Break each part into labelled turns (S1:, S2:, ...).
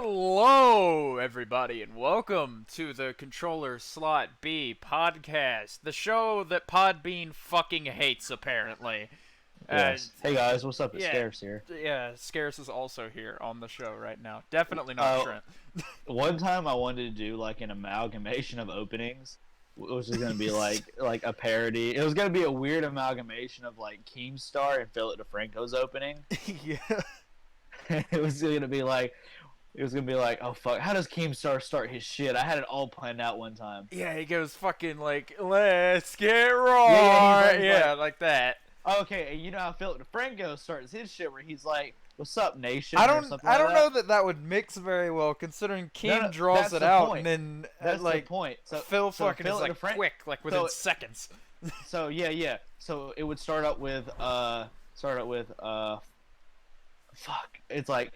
S1: Hello, everybody, and welcome to the Controller Slot B podcast, the show that Podbean fucking hates, apparently.
S2: Yes. Hey guys, what's up? It's
S1: Yeah,
S2: Scarce here.
S1: yeah, Scarce is also here on the show right now. Definitely not
S2: Uh,
S1: Trent.
S2: One time I wanted to do like an amalgamation of openings, which was gonna be like a parody. It was gonna be a weird amalgamation of like Keemstar and Philip DeFranco's opening.
S1: Yeah.
S2: It was gonna be like, oh fuck, how does Keemstar start his shit? I had it all planned out one time.
S1: Yeah, he goes fucking like, let's get right. Yeah, like that.
S2: Okay, and you know how Philip DeFranco starts his shit where he's like, "What's up, nation?"
S1: I
S2: or
S1: don't
S2: something like
S1: know that would mix very well, considering Keem
S2: No,
S1: draws
S2: that's
S1: it
S2: the
S1: out,
S2: point.
S1: and then
S2: That's
S1: like
S2: the point. So
S1: Phil fucking is like
S2: DeFranco-
S1: quick, like within seconds.
S2: So yeah. So it would start out with fuck. It's like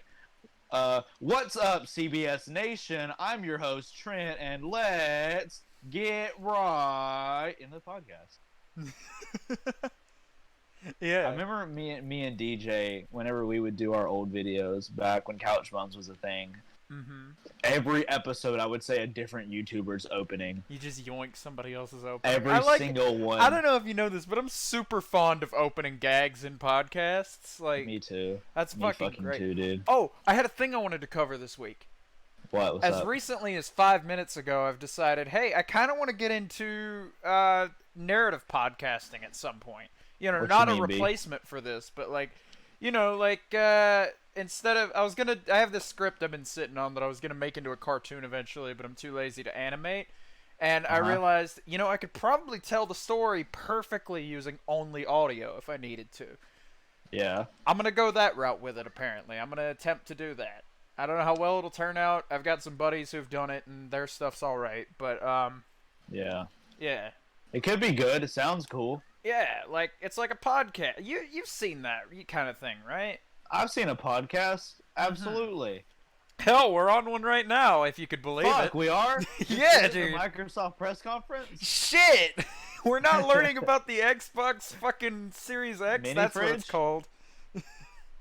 S2: what's up, CBS Nation? I'm your host Trent, and let's get right in the podcast.
S1: Yeah.
S2: I remember me and DJ, whenever we would do our old videos back when Couch Bums was a thing.
S1: Mm-hmm.
S2: Every episode, I would say a different YouTuber's opening.
S1: You just yoink somebody else's opening.
S2: Every single one.
S1: I don't know if you know this, but I'm super fond of opening gags in podcasts. Like,
S2: me too.
S1: That's
S2: me
S1: fucking great.
S2: Too, dude.
S1: Oh, I had a thing I wanted to cover this week.
S2: What's
S1: as
S2: up?
S1: Recently as 5 minutes ago, I've decided, hey, I kind of want to get into narrative podcasting at some point. You know, not a replacement for this, but like, you know, like instead of I have this script I've been sitting on that I was gonna make into a cartoon eventually, but I'm too lazy to animate. And I realized, you know, I could probably tell the story perfectly using only audio if I needed to.
S2: Yeah.
S1: I'm gonna go that route with it. Apparently, I'm gonna attempt to do that. I don't know how well it'll turn out. I've got some buddies who've done it, and their stuff's all right. But
S2: yeah.
S1: It
S2: could be good. It sounds cool.
S1: Yeah, like it's like a podcast. You've seen that kind of thing, right?
S2: I've seen a podcast. Absolutely.
S1: Hell, we're on one right now, if you could believe it.
S2: We are?
S1: Yeah, dude.
S2: The Microsoft press conference?
S1: Shit! We're not learning about the Xbox fucking Series X.
S2: Mini
S1: That's
S2: fridge?
S1: what it's called.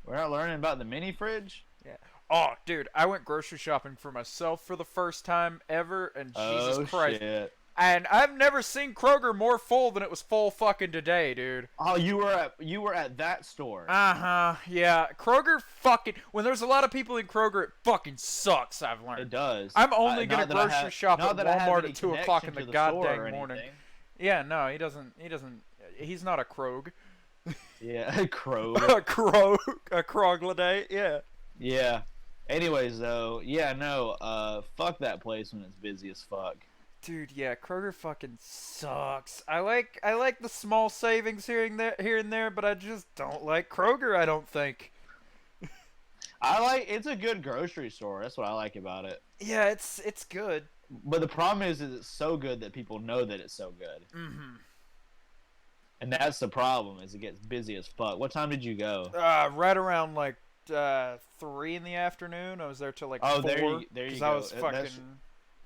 S2: We're not learning about the mini fridge?
S1: Yeah. Oh, dude, I went grocery shopping for myself for the first time ever, and Jesus Christ.
S2: Shit.
S1: And I've never seen Kroger more full than it was full fucking today, dude.
S2: Oh, you were at that store.
S1: Uh-huh. Yeah. Kroger fucking, when there's a lot of people in Kroger, it fucking sucks, I've learned.
S2: It does.
S1: I'm only gonna grocery shop at Walmart at 2 o'clock in the goddamn morning. Yeah, no, he doesn't, he's not a Krog.
S2: Yeah, a Krog.
S1: A Kroglade, yeah.
S2: Yeah. Anyways, though, yeah, no, fuck that place when it's busy as fuck.
S1: Dude, yeah, Kroger fucking sucks. I like the small savings here and there, but I just don't like Kroger, I don't think.
S2: It's a good grocery store. That's what I like about it.
S1: Yeah, it's good.
S2: But the problem is it's so good that people know that it's so good.
S1: Mm-hmm.
S2: And that's the problem, is it gets busy as fuck. What time did you go?
S1: Right around like 3 in the afternoon. I was there till like 4.
S2: There you go.
S1: I was fucking.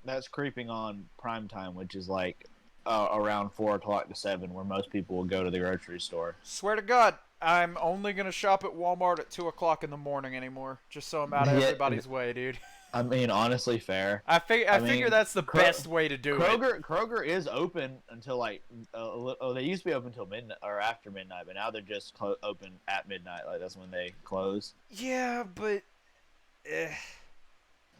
S2: That's creeping on prime time, which is like around 4 o'clock to 7, where most people will go to the grocery store.
S1: Swear to God, I'm only gonna shop at Walmart at 2 o'clock in the morning anymore, just so I'm out of everybody's way, dude.
S2: I mean, honestly, fair.
S1: I figure that's the best way to do it.
S2: Kroger is open until like they used to be open until midnight or after midnight, but now they're just open at midnight. Like that's when they close.
S1: Yeah, but.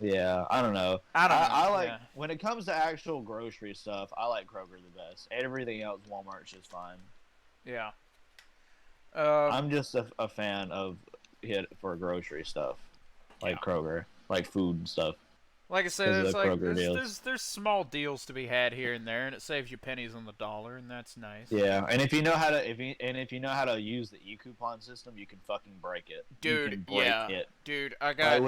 S2: Yeah, I don't know. I like when it comes to actual grocery stuff. I like Kroger the best. Everything else, Walmart's just fine.
S1: Yeah.
S2: I'm just a fan of it for grocery stuff, like Kroger, like food and stuff.
S1: Like I said, there's small deals to be had here and there, and it saves you pennies on the dollar, and that's nice.
S2: Yeah, and if you know how to use the e-coupon system, you can fucking break it.
S1: Dude, dude, I got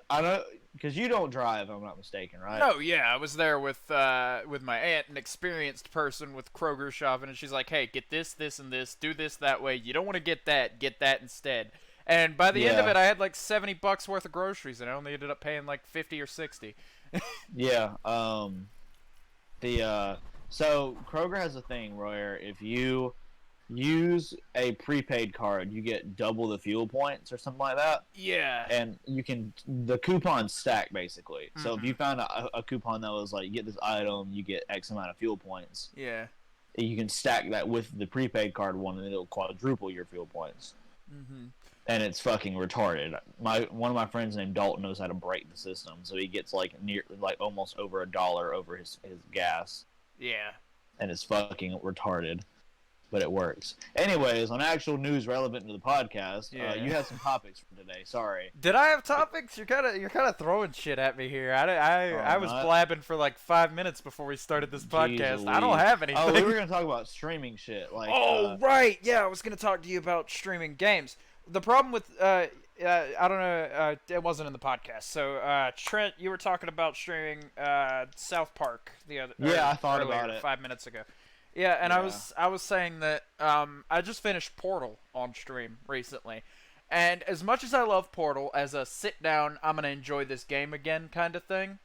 S2: I don't, because you don't drive, if I'm not mistaken, right?
S1: No, yeah, I was there with my aunt, an experienced person with Kroger shopping, and she's like, "Hey, get this, this, and this. Do this that way. You don't want to get that instead." And by the end of it, I had like $70 worth of groceries, and I only ended up paying like 50 or 60.
S2: Yeah. So Kroger has a thing where if you use a prepaid card, you get double the fuel points or something like that.
S1: Yeah.
S2: And the coupons stack basically. So if you
S1: Mm-hmm.
S2: found a coupon that was like, you get this item, you get X amount of fuel points.
S1: Yeah.
S2: You can stack that with the prepaid card one, and it'll quadruple your fuel points.
S1: Mm-hmm.
S2: And it's fucking retarded. One of my friends named Dalton knows how to break the system, so he gets like almost over $1 over his gas.
S1: Yeah.
S2: And it's fucking retarded, but it works. Anyways, on actual news relevant to the podcast, you had some topics for today. Sorry.
S1: Did I have topics? You're kind of throwing shit at me here. I was blabbing for like 5 minutes before we started this podcast. I don't have anything.
S2: Oh, we were gonna talk about streaming shit. Like.
S1: Oh right, yeah. I was gonna talk to you about streaming games. The problem with I don't know, it wasn't in the podcast. So Trent, you were talking about streaming South Park the other.
S2: Yeah, I thought about it
S1: 5 minutes ago. Yeah, and I was saying that I just finished Portal on stream recently, and as much as I love Portal as a sit down, I'm gonna enjoy this game again kind of thing.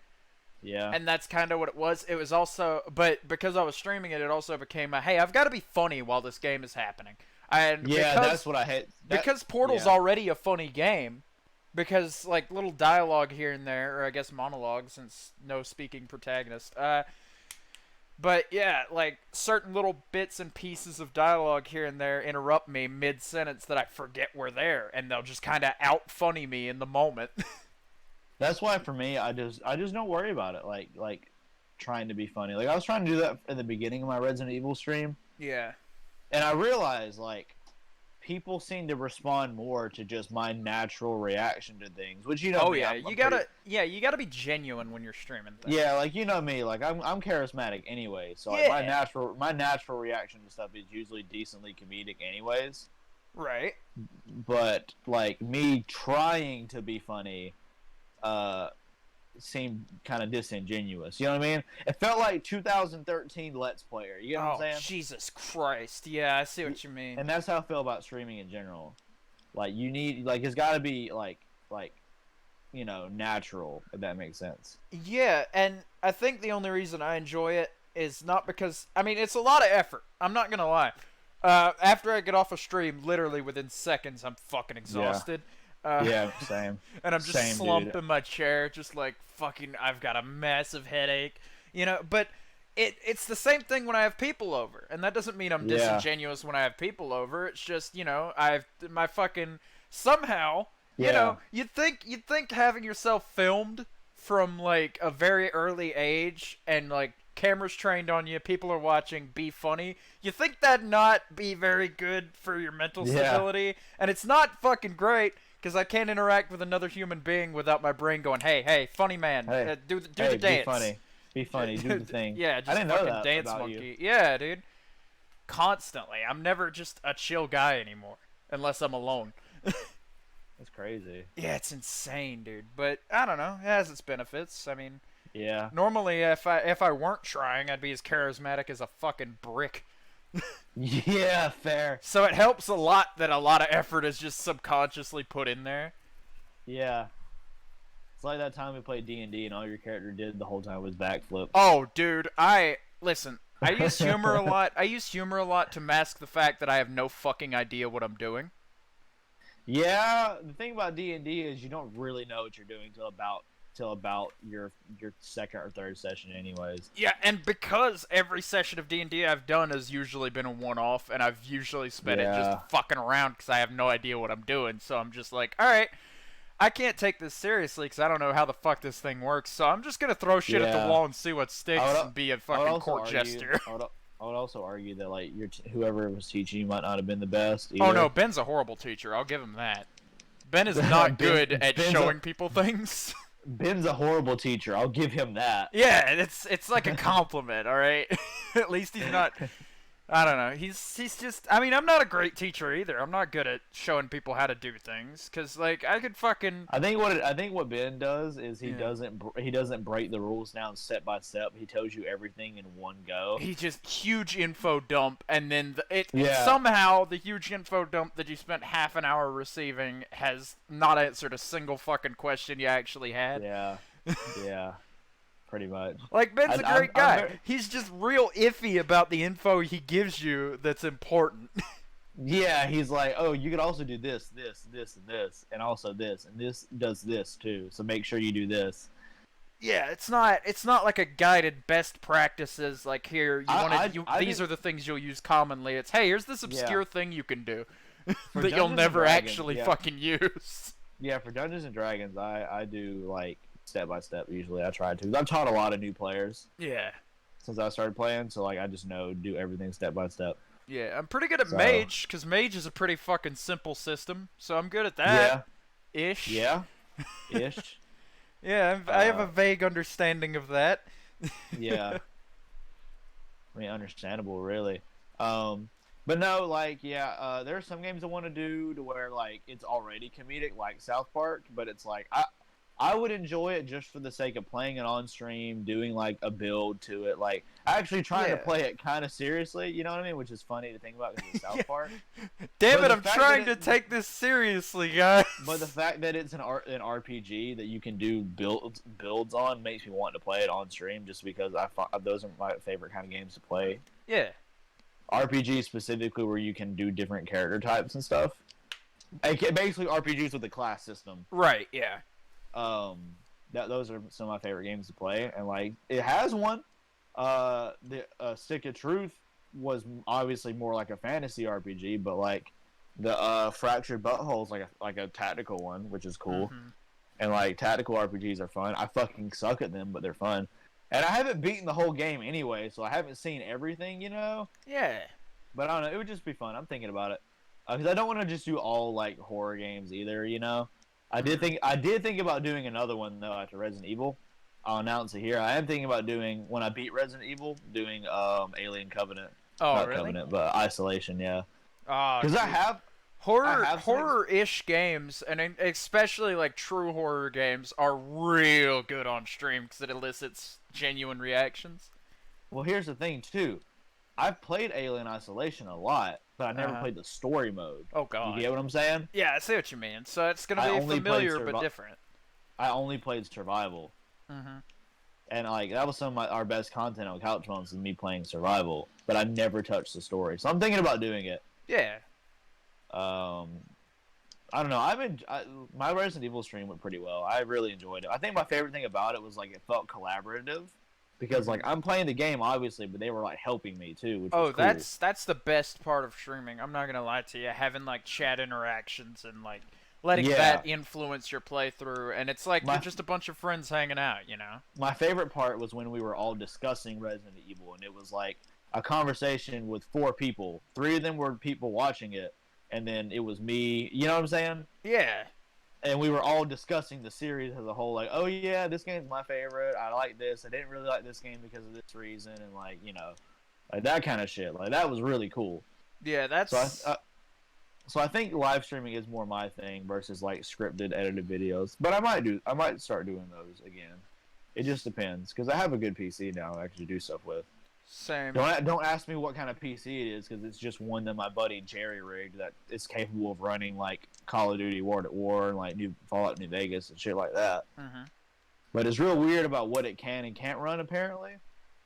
S2: Yeah.
S1: And that's kind of what it was. It was also, but because I was streaming it, it also became a hey, I've got to be funny while this game is happening. And
S2: that's what I hate.
S1: Because Portal's already a funny game, because like little dialogue here and there, or I guess monologue, since no speaking protagonist. But yeah, like certain little bits and pieces of dialogue here and there interrupt me mid-sentence that I forget were there, and they'll just kind of out-funny me in the moment.
S2: That's why for me, I just don't worry about it. Like trying to be funny. Like I was trying to do that at the beginning of my Resident Evil stream.
S1: Yeah.
S2: And I realized, like, people seem to respond more to just my natural reaction to things, which you know.
S1: Oh
S2: me,
S1: yeah, you gotta be genuine when you're streaming things.
S2: Yeah, like you know me, like I'm charismatic anyway, so like, my natural reaction to stuff is usually decently comedic anyways.
S1: Right.
S2: But like me trying to be funny, seemed kind of disingenuous. You know what I mean? It felt like 2013 Let's Player. You know what I'm saying?
S1: Jesus Christ. Yeah, I see what you mean.
S2: And that's how I feel about streaming in general. Like you need, like it's got to be like you know, natural, if that makes sense.
S1: Yeah, and I think the only reason I enjoy it is not because I mean it's a lot of effort. I'm not gonna lie. After I get off a stream, literally within seconds, I'm fucking exhausted.
S2: Yeah, same.
S1: And I'm just slumped in my chair, just like fucking. I've got a massive headache, you know. But it's the same thing when I have people over, and that doesn't mean I'm disingenuous when I have people over. It's just I've my fucking somehow. You know, you'd think having yourself filmed from like a very early age and like cameras trained on you, people are watching, be funny. You think that'd not be very good for your mental stability, and it's not fucking great. Because I can't interact with another human being without my brain going, hey, funny man, do the dance.
S2: Be funny, do the thing.
S1: Yeah, just
S2: I didn't
S1: fucking
S2: know that
S1: dance
S2: about
S1: monkey.
S2: You.
S1: Yeah, dude. Constantly. I'm never just a chill guy anymore, unless I'm alone.
S2: That's crazy.
S1: Yeah, it's insane, dude. But I don't know. It has its benefits. I mean,
S2: yeah.
S1: Normally, if I weren't trying, I'd be as charismatic as a fucking brick.
S2: Yeah, fair.
S1: So it helps a lot that a lot of effort is just subconsciously put in there.
S2: Yeah. It's like that time we played D&D and all your character did the whole time was backflip.
S1: Oh, dude, listen, I use humor a lot. I use humor a lot to mask the fact that I have no fucking idea what I'm doing.
S2: Yeah, the thing about D&D is you don't really know what you're doing till about your second or third session anyways.
S1: Yeah, and because every session of D&D I've done has usually been a one-off, and I've usually spent it just fucking around because I have no idea what I'm doing, so I'm just like, alright, I can't take this seriously because I don't know how the fuck this thing works, so I'm just gonna throw shit at the wall and see what sticks and be a fucking court jester.
S2: I would also argue that like whoever was teaching you might not have been the best either.
S1: Oh no, Ben's a horrible teacher, I'll give him that. Ben is not good at showing people things.
S2: Ben's a horrible teacher. I'll give him that.
S1: Yeah, it's like a compliment, all right? At least he's not. I don't know. He's just. I mean, I'm not a great teacher either. I'm not good at showing people how to do things. Cause like I could fucking.
S2: I think what Ben does is he doesn't break the rules down step by step. He tells you everything in one go.
S1: He just huge info dump, and then somehow the huge info dump that you spent half an hour receiving has not answered a single fucking question you actually had.
S2: Yeah. Yeah. pretty much.
S1: Like, Ben's a great guy.
S2: Very...
S1: He's just real iffy about the info he gives you that's important.
S2: Yeah, he's like, oh, you could also do this, this, this, and this, and also this, and this does this too. So make sure you do this.
S1: Yeah, it's not like a guided best practices. Like here, these are the things you'll use commonly. It's hey, here's this obscure thing you can do that you'll never actually fucking use.
S2: Yeah, for Dungeons and Dragons, I do like step by step. Usually, I try to. I've taught a lot of new players.
S1: Yeah.
S2: Since I started playing, so like I just do everything step by step.
S1: Yeah, I'm pretty good at Mage, because Mage is a pretty fucking simple system, so I'm good at that.
S2: Yeah.
S1: Ish.
S2: Yeah. Ish.
S1: Yeah, I have a vague understanding of that.
S2: Yeah. I mean, understandable, really. But no, like, yeah, there are some games I want to do to where, like, it's already comedic, like South Park, but it's like, I would enjoy it just for the sake of playing it on stream, doing, like, a build to it, like, actually trying to play it kind of seriously, you know what I mean? Which is funny to think about because it's South Park.
S1: Damn it, I'm trying to take this seriously, guys.
S2: But the fact that it's an RPG that you can do builds on makes me want to play it on stream just because those are my favorite kind of games to play.
S1: Yeah.
S2: RPG specifically where you can do different character types and stuff. Basically RPGs with a class system.
S1: Right, yeah.
S2: Those are some of my favorite games to play, and like it has one. The Stick of Truth was obviously more like a fantasy RPG, but like the Fractured Butthole is like a tactical one, which is cool. Mm-hmm. And like tactical RPGs are fun. I fucking suck at them, but they're fun. And I haven't beaten the whole game anyway, so I haven't seen everything, you know.
S1: Yeah.
S2: But I don't know. It would just be fun. I'm thinking about it because I don't want to just do all like horror games either, you know. I did think about doing another one though after Resident Evil. I'll announce it here. I am thinking about doing when I beat Resident Evil, doing Alien Covenant.
S1: Oh,
S2: Not
S1: really?
S2: Covenant, but Isolation, yeah.
S1: Because
S2: I have
S1: horror-ish games, and especially like true horror games, are real good on stream because it elicits genuine reactions.
S2: Well, here's the thing too. I've played Alien Isolation a lot, but I never played the story mode.
S1: Oh god.
S2: You get what I'm saying?
S1: Yeah, I see what you mean. So it's gonna be familiar but different.
S2: I only played survival.
S1: Mm-hmm.
S2: And like that was some of our best content on Couch Bones is me playing survival, but I never touched the story. So I'm thinking about doing it.
S1: Yeah.
S2: I don't know. My Resident Evil stream went pretty well. I really enjoyed it. I think my favorite thing about it was like it felt collaborative. Because like I'm playing the game obviously, but they were like helping me too. Which was cool.
S1: That's the best part of streaming. I'm not gonna lie to you, having like chat interactions and like letting that influence your playthrough, and it's like you're just a bunch of friends hanging out, you know.
S2: My favorite part was when we were all discussing Resident Evil, and it was like a conversation with 4 people. 3 of them were people watching it, and then it was me. You know what I'm saying?
S1: Yeah.
S2: And we were all discussing the series as a whole, like, oh yeah, this game's my favorite. I like this. I didn't really like this game because of this reason, and like, you know, like that kind of shit. Like that was really cool.
S1: Yeah, that's.
S2: So I think live streaming is more my thing versus like scripted, edited videos. But I might start doing those again. It just depends because I have a good PC now to actually do stuff with.
S1: Same.
S2: Don't ask me what kind of PC it is because it's just one that my buddy Jerry rigged that is capable of running like Call of Duty World at War and like Fallout New Vegas and shit like that.
S1: Mm-hmm.
S2: But it's real weird about what it can and can't run apparently.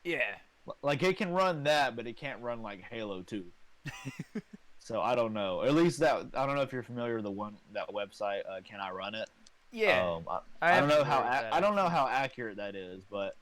S1: Yeah.
S2: Like it can run that, but it can't run like Halo 2. So I don't know. At least I don't know if you're familiar with that website. Can I run it?
S1: Yeah.
S2: I don't know how accurate that is, but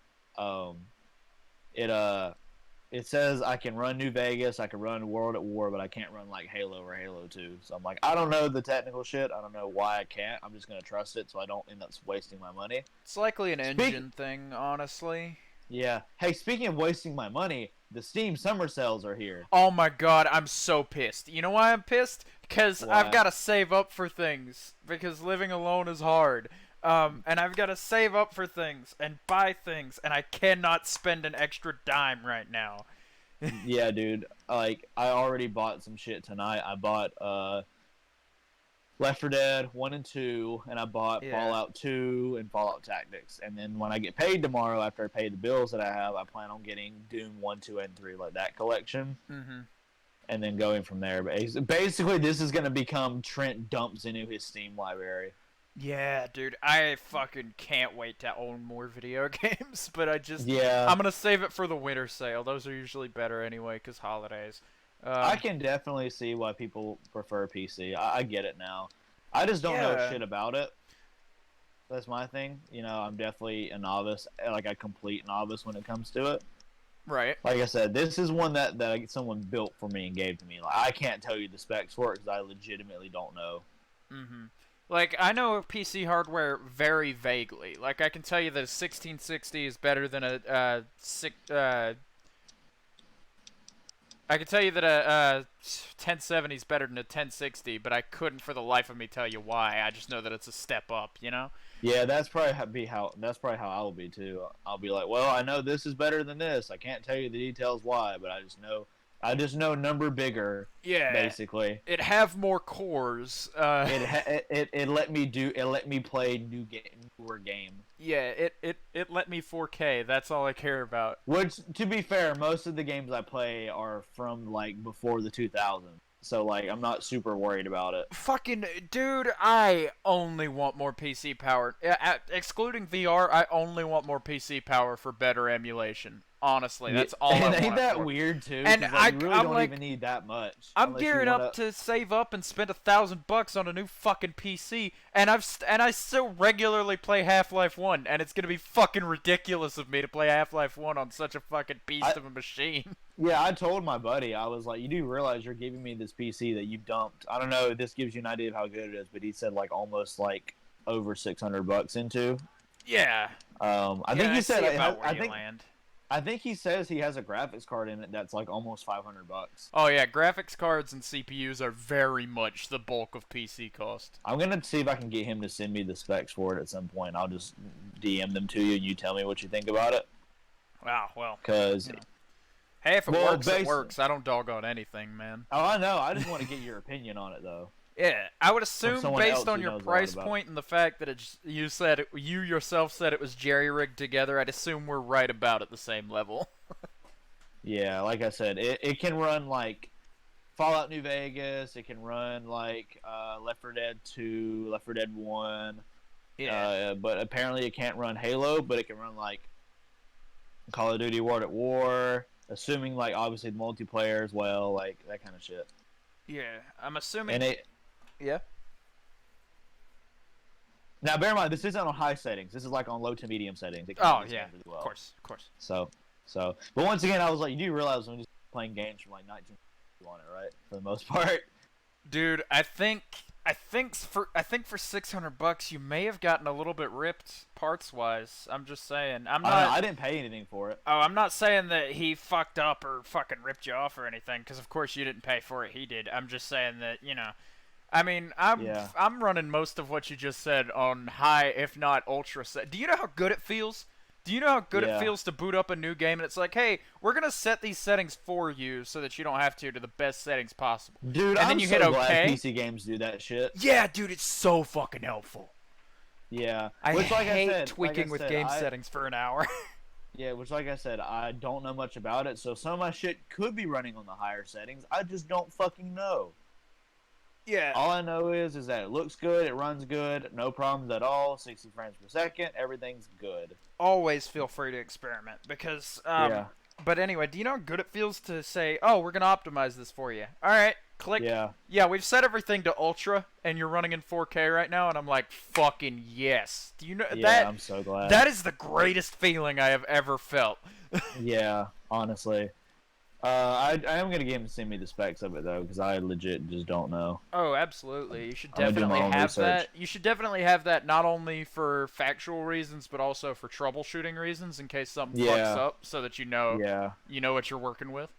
S2: it says I can run New Vegas, I can run World at War, but I can't run like Halo or Halo 2. So I'm like, I don't know the technical shit. I don't know why I can't. I'm just gonna trust it so I don't end up wasting my money.
S1: It's likely an engine thing, honestly.
S2: Yeah. Hey, speaking of wasting my money, the Steam summer sales are here.
S1: Oh my god, I'm so pissed. You know why I'm pissed? Because I've got to save up for things. Because living alone is hard. And I've got to save up for things and buy things, and I cannot spend an extra dime right now.
S2: Yeah, dude. Like, I already bought some shit tonight. I bought Left 4 Dead 1 and 2, and I bought Fallout 2 and Fallout Tactics. And then when I get paid tomorrow, after I pay the bills that I have, I plan on getting Doom 1, 2, and 3, like that collection.
S1: Mm-hmm.
S2: And then going from there. Basically, this is going to become Trent dumps into his Steam library.
S1: Yeah, dude, I fucking can't wait to own more video games, but
S2: Yeah,
S1: I'm gonna save it for the winter sale. Those are usually better anyway, 'cause holidays.
S2: I
S1: Um,
S2: can definitely see why people prefer PC. I get it now. I just don't know
S1: yeah,
S2: shit about it. That's my thing. I'm definitely a novice, like a complete novice when it comes to it.
S1: right.
S2: Like I said, this is one that someone built for me and gave to me. Like I can't tell you the specs for it because I legitimately don't know.
S1: Mm-hmm. Like, I know PC hardware very vaguely. Like, I can tell you that a 1660 is better than I can tell you that a 1070 is better than a 1060, but I couldn't for the life of me tell you why. I just know that it's a step up, you know?
S2: Yeah, that's probably how I will be too. I'll be like, well, I know this is better than this. I can't tell you the details why, but I just know number bigger,
S1: Yeah.
S2: basically.
S1: It have more cores.
S2: It let me play newer game.
S1: Yeah, it let me 4K. That's all I care about.
S2: Which, to be fair, most of the games I play are from like before the 2000s. So like, I'm not super worried about it.
S1: Fucking dude, I only want more PC power. Excluding VR, I only want more PC power for better emulation. Honestly,
S2: Yeah,
S1: that's all I
S2: and
S1: want
S2: ain't
S1: it
S2: that
S1: for.
S2: weird too?
S1: And
S2: Because like, you really
S1: I'm
S2: don't
S1: like,
S2: even need that much
S1: I'm
S2: unless you
S1: gearing
S2: want
S1: up
S2: to.
S1: to save up and spend $1,000 on a new fucking PC, and I still regularly play Half-Life 1, and it's gonna be fucking ridiculous of me to play Half-Life 1 on such a fucking beast of a machine.
S2: Yeah, I told my buddy, I was like, you do realize you're giving me this PC that you dumped. I don't know, this gives you an idea of how good it is, but he said like almost like over $600 into.
S1: Yeah.
S2: I think
S1: Yeah,
S2: he
S1: I
S2: said,
S1: see about
S2: I
S1: where you
S2: think,
S1: land.
S2: I think he says he has a graphics card in it that's like almost $500.
S1: Oh yeah, graphics cards and CPUs are very much the bulk of PC cost.
S2: I'm gonna see if I can get him to send me the specs for it at some point. I'll just DM them to you and you tell me what you think about it.
S1: Wow, well,
S2: Cause,
S1: you know. Hey, if it
S2: well,
S1: works, it works. I don't dog on anything, man.
S2: oh, I know. I just want to get your opinion on it though.
S1: Yeah, I would
S2: From
S1: assume
S2: someone
S1: based
S2: else
S1: on
S2: who
S1: your
S2: knows a lot
S1: price
S2: about
S1: point and the fact that you yourself said it was jerry-rigged together, I'd assume we're right about at the same level.
S2: Yeah, like I said, it can run like Fallout New Vegas. It can run like Left 4 Dead 2, Left 4 Dead 1.
S1: Yeah.
S2: But apparently it can't run Halo, but it can run like Call of Duty World at War, assuming like obviously the multiplayer as well, like that kind of shit.
S1: Yeah, I'm assuming.
S2: And it
S1: Yeah.
S2: now bear in mind this isn't on high settings. This is like on low to medium settings. It can
S1: Oh
S2: run this
S1: yeah,
S2: game really well.
S1: of course.
S2: So, but once again, I was like, you do realize I'm just playing games from like 19 on it, right? For the most part.
S1: Dude, I think for $600 you may have gotten a little bit ripped parts wise. I'm just saying.
S2: I didn't pay anything for it.
S1: Oh, I'm not saying that he fucked up or fucking ripped you off or anything, because of course you didn't pay for it. He did. I'm just saying that, you know. I mean,
S2: Yeah.
S1: I'm running most of what you just said on high, if not ultra set. Do you know how good it feels? Do you know how good it feels to boot up a new game and it's like, hey, we're gonna set these settings for you so that you don't have to the best settings possible.
S2: Dude,
S1: And then
S2: I'm
S1: you
S2: so
S1: hit
S2: glad
S1: OK.
S2: PC games do that shit.
S1: Yeah, dude, it's so fucking helpful.
S2: Yeah.
S1: I
S2: Which,
S1: hate tweaking with game settings for an hour.
S2: Yeah, which, like I said, I don't know much about it, so some of my shit could be running on the higher settings. I just don't fucking know.
S1: Yeah.
S2: All I know is that it looks good, it runs good, no problems at all, 60 frames per second, everything's good.
S1: Always feel free to experiment because,
S2: Yeah.
S1: But anyway, do you know how good it feels to say, oh, we're gonna optimize this for you? All right, click. Yeah, we've set everything to ultra, and you're running in 4K right now, and I'm like, fucking yes. Do you know that?
S2: I'm so glad.
S1: That is the greatest feeling I have ever felt.
S2: Yeah, honestly. I am gonna get him to send me the specs of it though, because I legit just don't know.
S1: Oh, absolutely. You should
S2: I'm gonna do
S1: definitely
S2: my own
S1: have
S2: research.
S1: that. You should definitely have that not only for factual reasons, but also for troubleshooting reasons in case something fucks up, so that you know what you're working with.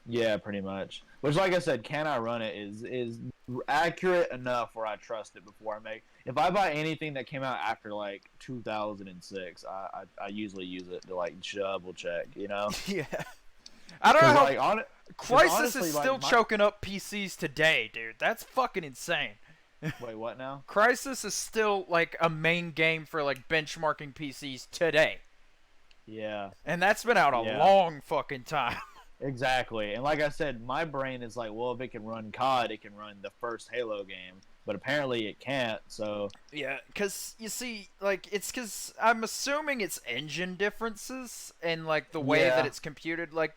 S2: Yeah, pretty much. Which, like I said, can I run it is accurate enough where I trust it before I make. If I buy anything that came out after like 2006, I usually use it to like double check, you know.
S1: Yeah. I don't know how
S2: like,
S1: Crysis
S2: honestly,
S1: is still choking up PCs today, dude. That's fucking insane.
S2: Wait, what now?
S1: Crysis is still like a main game for like benchmarking PCs today.
S2: Yeah.
S1: And that's been out a long fucking time.
S2: Exactly. And like I said, my brain is like, well, if it can run COD, it can run the first Halo game. but apparently it can't. So
S1: Yeah, because you see, like, it's because I'm assuming it's engine differences and like the way that
S2: yeah,
S1: it's computed. Like,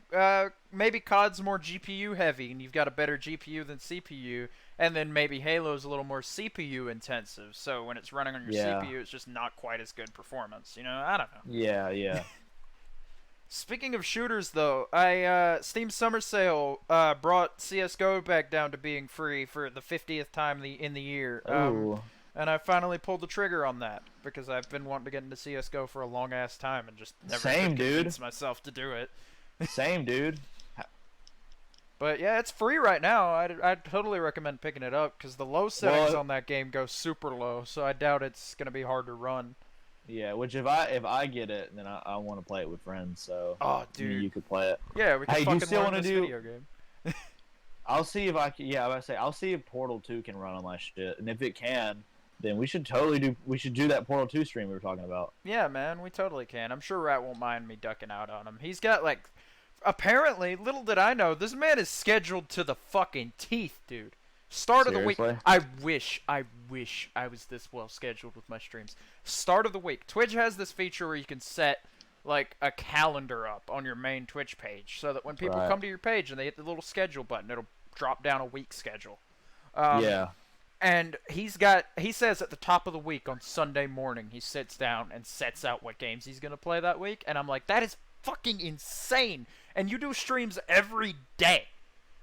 S1: maybe COD's more GPU heavy, and you've got a better GPU than CPU, and then maybe Halo's a little more CPU intensive. So when it's running on your
S2: yeah,
S1: CPU, it's just not quite as good performance. You know, I don't know.
S2: yeah.
S1: Speaking of shooters, though, Steam Summer Sale brought CS:GO back down to being free for the 50th time in the year.
S2: Ooh,
S1: And I finally pulled the trigger on that because I've been wanting to get into CS:GO for a long ass time and just never
S2: same,
S1: could
S2: dude.
S1: convince myself to do it.
S2: Same, dude.
S1: But yeah, it's free right now. I'd totally recommend picking it up because the low settings on that game go super low, so I doubt it's gonna be hard to run.
S2: Yeah, which if I get it, then I want to play it with friends. So
S1: Oh, dude,
S2: you could play it.
S1: yeah, we can
S2: Hey, do you
S1: fucking
S2: still
S1: learn
S2: want to
S1: this
S2: do?
S1: video game.
S2: I'll see if I can. Yeah, I was say I'll see if Portal 2 can run on my shit, and if it can, then we should totally do. We should do that Portal 2 stream we were talking about.
S1: Yeah, man, we totally can. I'm sure Rat won't mind me ducking out on him. He's got like, apparently, little did I know, this man is scheduled to the fucking teeth, dude. Start of the week.
S2: Seriously?
S1: I wish I was this well scheduled with my streams. Start of the week. Twitch has this feature where you can set like a calendar up on your main Twitch page, so that when people
S2: Right.
S1: come to your page and they hit the little schedule button, it'll drop down a week schedule.
S2: Yeah.
S1: And he says at the top of the week on Sunday morning, he sits down and sets out what games he's going to play that week. And I'm like, that is fucking insane. And you do streams every day.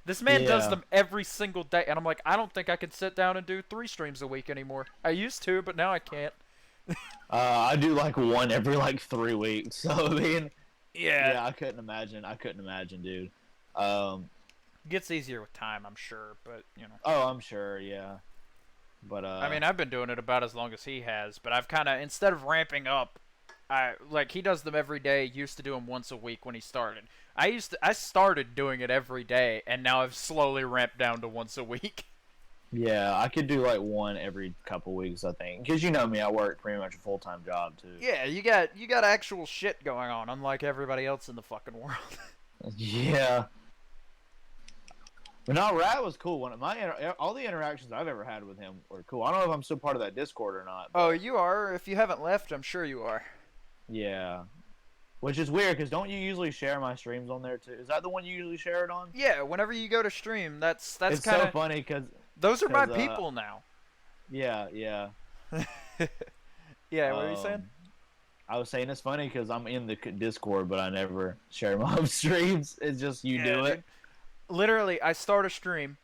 S1: This man does
S2: Yeah.
S1: them every single day. And I'm like, I don't think I can sit down and do 3 streams a week anymore. I used to, but now I can't.
S2: I do like one every like 3 weeks. So I mean,
S1: Yeah.
S2: yeah, I couldn't imagine, dude.
S1: Gets easier with time, I'm sure. But, you know.
S2: Oh, I'm sure, yeah. But
S1: I mean, I've been doing it about as long as he has. But I've kind of, instead of ramping up, he does them every day. Used to do them once a week when he started. I started doing it every day, and now I've slowly ramped down to once a week.
S2: yeah, I could do like one every couple weeks, I think. Because you know me, I work pretty much a full-time job too.
S1: Yeah, you got actual shit going on, unlike everybody else in the fucking world.
S2: Yeah. But no, Rat was cool. All the interactions I've ever had with him were cool. I don't know if I'm still part of that Discord or not.
S1: Oh, you are. If you haven't left, I'm sure you are.
S2: Yeah. Which is weird, because don't you usually share my streams on there too? Is that the one you usually share it on?
S1: Yeah, whenever you go to stream, that's kind
S2: It's
S1: of
S2: so funny, because...
S1: Those are my people now.
S2: Yeah, yeah.
S1: Yeah, what were you saying?
S2: I was saying it's funny because I'm in the Discord, but I never share my streams. It's just you do it.
S1: Dude. Literally, I start a stream,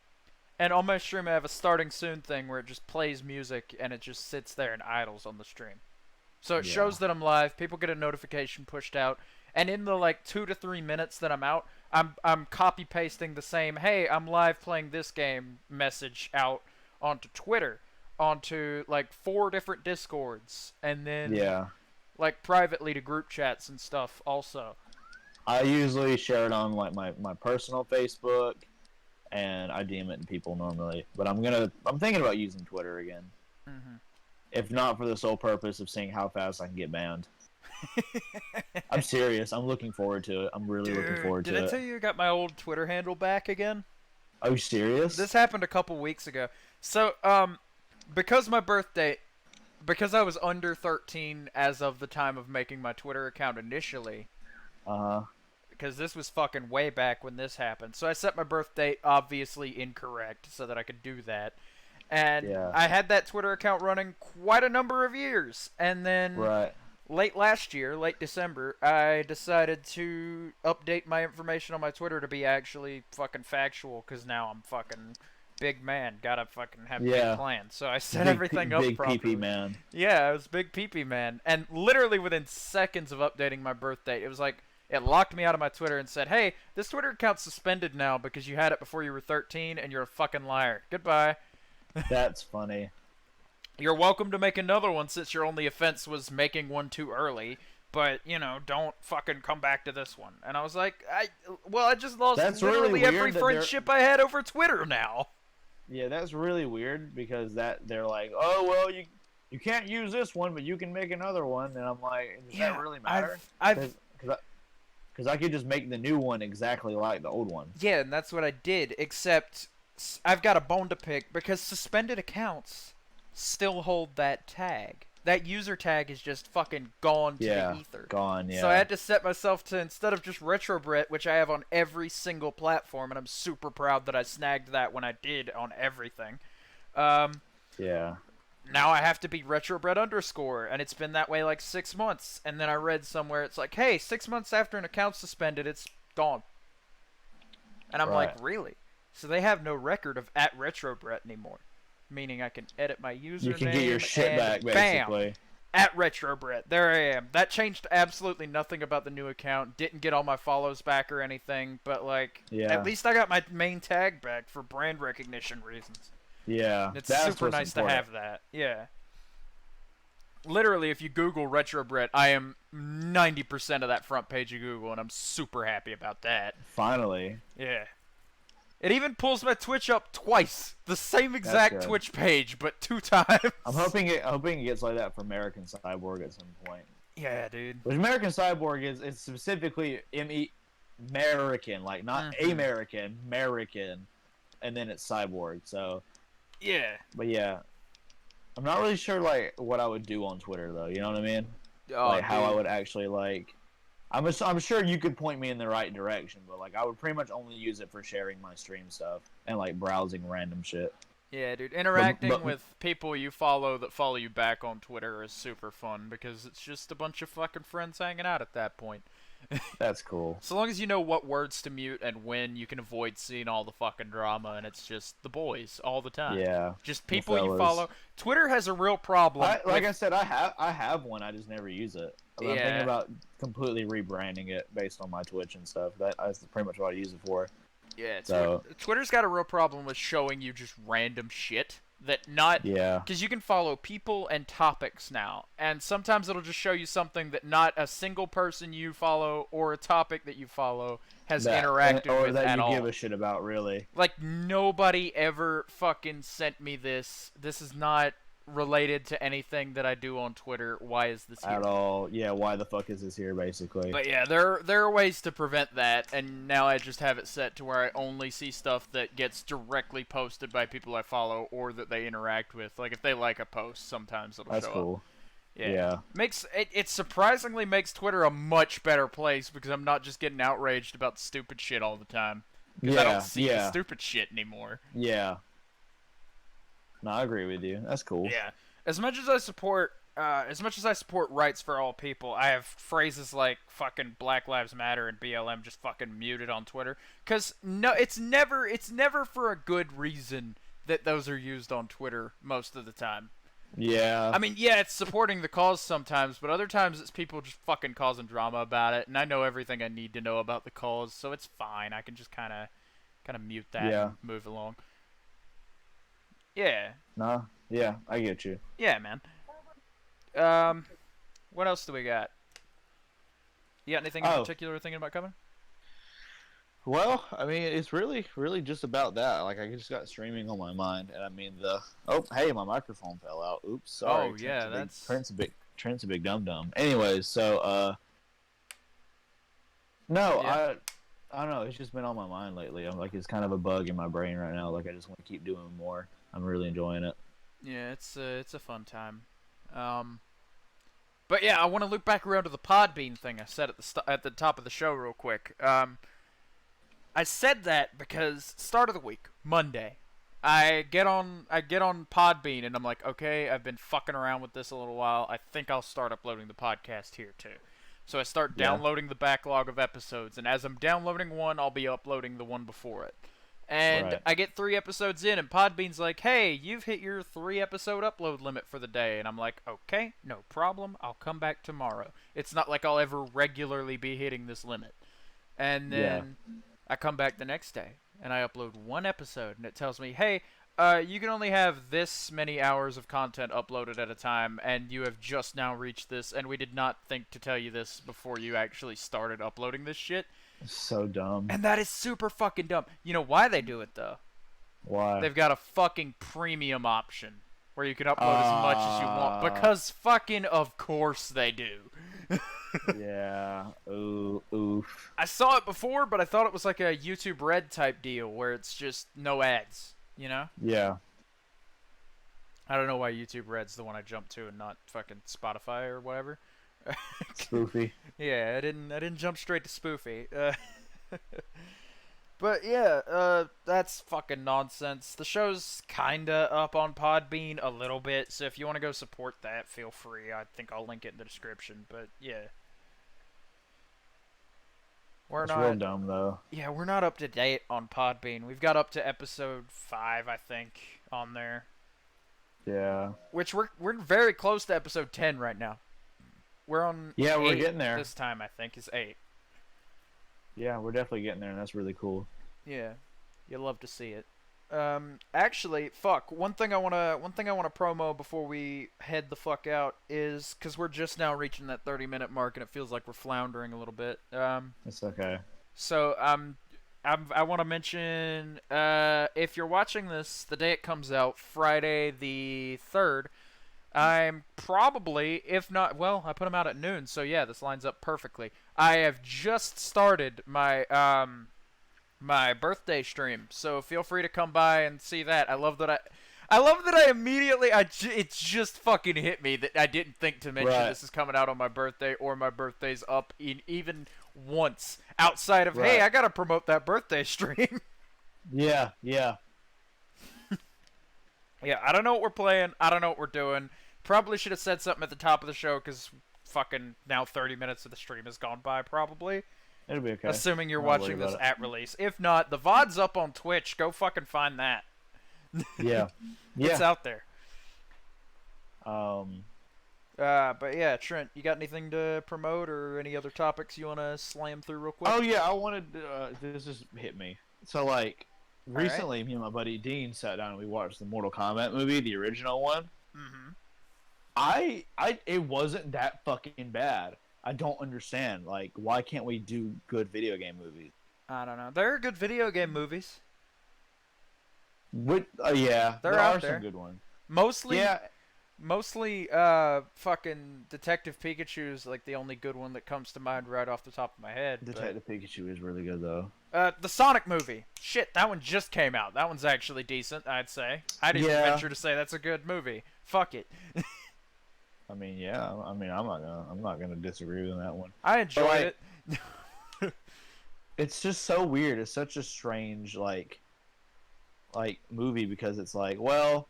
S1: and on my stream I have a starting soon thing where it just plays music and it just sits there and idles on the stream. So it shows that I'm live. People get a notification pushed out, and in the like 2 to 3 minutes that I'm out, I'm copy pasting the same "Hey, I'm live playing this game" message out onto Twitter, onto like 4 different Discords, and then like privately to group chats and stuff also.
S2: I usually share it on like my personal Facebook, and I DM it to people normally. But I'm thinking about using Twitter again.
S1: Mm-hmm.
S2: If not for the sole purpose of seeing how fast I can get banned. I'm serious. I'm looking forward to it. I'm really looking forward to it.
S1: Did I tell you I got my old Twitter handle back again?
S2: Are you serious?
S1: This happened a couple weeks ago. So, because my birthday, because I was under 13 as of the time of making my Twitter account initially. Because this was fucking way back when this happened. So I set my birth date obviously incorrect so that I could do that. And I had that Twitter account running quite a number of years. And then late last year, late December, I decided to update my information on my Twitter to be actually fucking factual, because now I'm fucking big man. Gotta fucking have big plans. So I set everything up properly.
S2: Big pee-pee man.
S1: Yeah, I was big pee-pee man. And literally within seconds of updating my birth date, it was like, it locked me out of my Twitter and said, "Hey, this Twitter account's suspended now because you had it before you were 13 and you're a fucking liar. Goodbye."
S2: That's funny.
S1: You're welcome to make another one since your only offense was making one too early. But, you know, don't fucking come back to this one. And I was like, I just lost literally every friendship I had over Twitter now.
S2: Yeah, that's really weird, because they're like, "Oh, well, you can't use this one, but you can make another one." And I'm like, does that really matter? Because I could just make the new one exactly like the old one.
S1: Yeah, and that's what I did, except I've got a bone to pick because suspended accounts still hold that tag. That user tag is just fucking gone to the ether.
S2: Gone,
S1: So I had to set myself to, instead of just RetroBrit, which I have on every single platform, and I'm super proud that I snagged that when I did on everything.
S2: Yeah.
S1: Now I have to be RetroBret_, and it's been that way like 6 months. And then I read somewhere it's like, hey, 6 months after an account's suspended, it's gone. And I'm like, really? So they have no record of @RetroBret anymore. Meaning I can edit my username.
S2: You can get your shit back, basically.
S1: Bam! @RetroBret. There I am. That changed absolutely nothing about the new account. Didn't get all my follows back or anything. But, like, at least I got my main tag back for brand recognition reasons.
S2: Yeah.
S1: It's super nice to have that. Yeah. Literally, if you Google RetroBret, I am 90% of that front page of Google, and I'm super happy about that.
S2: Finally.
S1: Yeah. It even pulls my Twitch up twice. The same exact Twitch page, but 2 times.
S2: I'm hoping it gets like that for American Cyborg at some point.
S1: Yeah, dude.
S2: But American Cyborg is specifically American, like not American, American, and then it's Cyborg. So.
S1: Yeah.
S2: But yeah, I'm not really sure like what I would do on Twitter though. You know what I mean?
S1: Oh,
S2: like how I would actually like. I'm sure you could point me in the right direction, but like I would pretty much only use it for sharing my stream stuff and like browsing random shit.
S1: Yeah, dude. Interacting with people you follow that follow you back on Twitter is super fun because it's just a bunch of fucking friends hanging out at that point.
S2: That's cool.
S1: So long as you know what words to mute and when, you can avoid seeing all the fucking drama, and it's just the boys all the time.
S2: Yeah.
S1: Just people you follow. Twitter has a real problem.
S2: Like I said, I have one. I just never use it. I'm thinking about completely rebranding it based on my Twitch and stuff. That's pretty much what I use it for.
S1: Yeah. Twitter's got a real problem with showing you just random shit. Because you can follow people and topics now, and sometimes it'll just show you something that not a single person you follow or a topic that you follow has interacted with at all.
S2: Or that you give a shit about, really.
S1: Like, nobody ever fucking sent me this. This is not related to anything that I do on Twitter. Why is this here?
S2: At all. Yeah, why the fuck is this here, basically.
S1: But yeah, there are ways to prevent that, and now I just have it set to where I only see stuff that gets directly posted by people I follow or that they interact with. Like, if they like a post, sometimes it'll show up.
S2: That's cool.
S1: Yeah. It surprisingly makes Twitter a much better place because I'm not just getting outraged about stupid shit all the time. Because I don't see the stupid shit anymore.
S2: Yeah. No, I agree with you. That's cool.
S1: Yeah. As much as I support rights for all people, I have phrases like fucking Black Lives Matter and BLM just fucking muted on Twitter. Cause it's never for a good reason that those are used on Twitter most of the time.
S2: Yeah.
S1: I mean, yeah, it's supporting the cause sometimes, but other times it's people just fucking causing drama about it, and I know everything I need to know about the cause, so it's fine. I can just kind of mute that and move along. Yeah.
S2: No. Yeah, I get you.
S1: Yeah, man. What else do we got? You got anything in particular thinking about coming?
S2: Well, I mean, it's really just about that. Like, I just got streaming on my mind, and I mean hey, my microphone fell out. Oops, sorry.
S1: Oh yeah,
S2: Trent's a big dum dum. Anyways, so I don't know. It's just been on my mind lately. I'm like, it's kind of a bug in my brain right now. Like, I just want to keep doing more. I'm really enjoying it.
S1: Yeah, it's a fun time. But yeah, I want to loop back around to the Podbean thing I said at the top of the show real quick. I said that because start of the week, Monday, I get on Podbean and I'm like, okay, I've been fucking around with this a little while. I think I'll start uploading the podcast here too. So I start downloading the backlog of episodes, and as I'm downloading one, I'll be uploading the one before it. And I get 3 episodes in, and Podbean's like, hey, you've hit your 3-episode upload limit for the day. And I'm like, okay, no problem. I'll come back tomorrow. It's not like I'll ever regularly be hitting this limit. And then I come back the next day, and I upload 1 episode, and it tells me, hey, you can only have this many hours of content uploaded at a time, and you have just now reached this, and we did not think to tell you this before you actually started uploading this shit.
S2: So dumb.
S1: And that is super fucking dumb. You know why they do it, though?
S2: Why?
S1: They've got a fucking premium option where you can upload as much as you want. Because fucking of course they do.
S2: Yeah. Ooh, oof.
S1: I saw it before, but I thought it was like a YouTube Red type deal where it's just no ads, you know?
S2: Yeah.
S1: I don't know why YouTube Red's the one I jumped to and not fucking Spotify or whatever.
S2: Spoofy.
S1: Yeah, I didn't jump straight to Spoofy. But yeah, that's fucking nonsense. The show's kinda up on Podbean a little bit, so if you want to go support that, feel free. I think I'll link it in the description. But yeah, we're
S2: It's
S1: not.
S2: real dumb though.
S1: Yeah, we're not up to date on Podbean. We've got up to episode 5, I think, on there.
S2: Yeah.
S1: Which we're very close to episode 10 right now. We're on.
S2: Yeah, we're
S1: 8
S2: getting there.
S1: this time. I think is 8.
S2: Yeah, we're definitely getting there, and that's really cool.
S1: Yeah, you'll love to see it. Actually, fuck. One thing I wanna promo before we head the fuck out is because we're just now reaching that 30-minute mark, and it feels like we're floundering a little bit.
S2: It's okay.
S1: So I want to mention if you're watching this the day it comes out, Friday the 3rd. I'm probably, if not, well, I put them out at noon, so yeah, this lines up perfectly. I have just started my my birthday stream, so feel free to come by and see that. I love that I immediately it just fucking hit me that I didn't think to mention this is coming out on my birthday or my birthday's up even once outside of hey, I gotta promote that birthday stream.
S2: Yeah, yeah.
S1: Yeah, I don't know what we're playing. I don't know what we're doing. Probably should have said something at the top of the show because fucking now 30 minutes of the stream has gone by probably.
S2: It'll be okay.
S1: Assuming you're watching this at release. If not, the VOD's up on Twitch. Go fucking find that.
S2: Yeah.
S1: It's out there.
S2: But
S1: yeah, Trent, you got anything to promote or any other topics you want to slam through real quick?
S2: Oh yeah, I wanted this just hit me. So like recently, me and my buddy Dean sat down and we watched the Mortal Kombat movie, the original one.
S1: Mm-hmm.
S2: It wasn't that fucking bad. I don't understand. Like, why can't we do good video game movies?
S1: I don't know. There are good video game movies.
S2: Yeah,
S1: there
S2: are
S1: there.
S2: some good ones.
S1: Mostly, fucking Detective Pikachu is like the only good one that comes to mind right off the top of my head.
S2: Detective Pikachu is really good though.
S1: The Sonic movie. Shit, that one just came out. That one's actually decent, I'd say. I'd even venture to say that's a good movie. Fuck it.
S2: I mean, yeah. I mean, I'm not gonna disagree with that one.
S1: I enjoyed it.
S2: It's just so weird. It's such a strange like movie because it's like, well,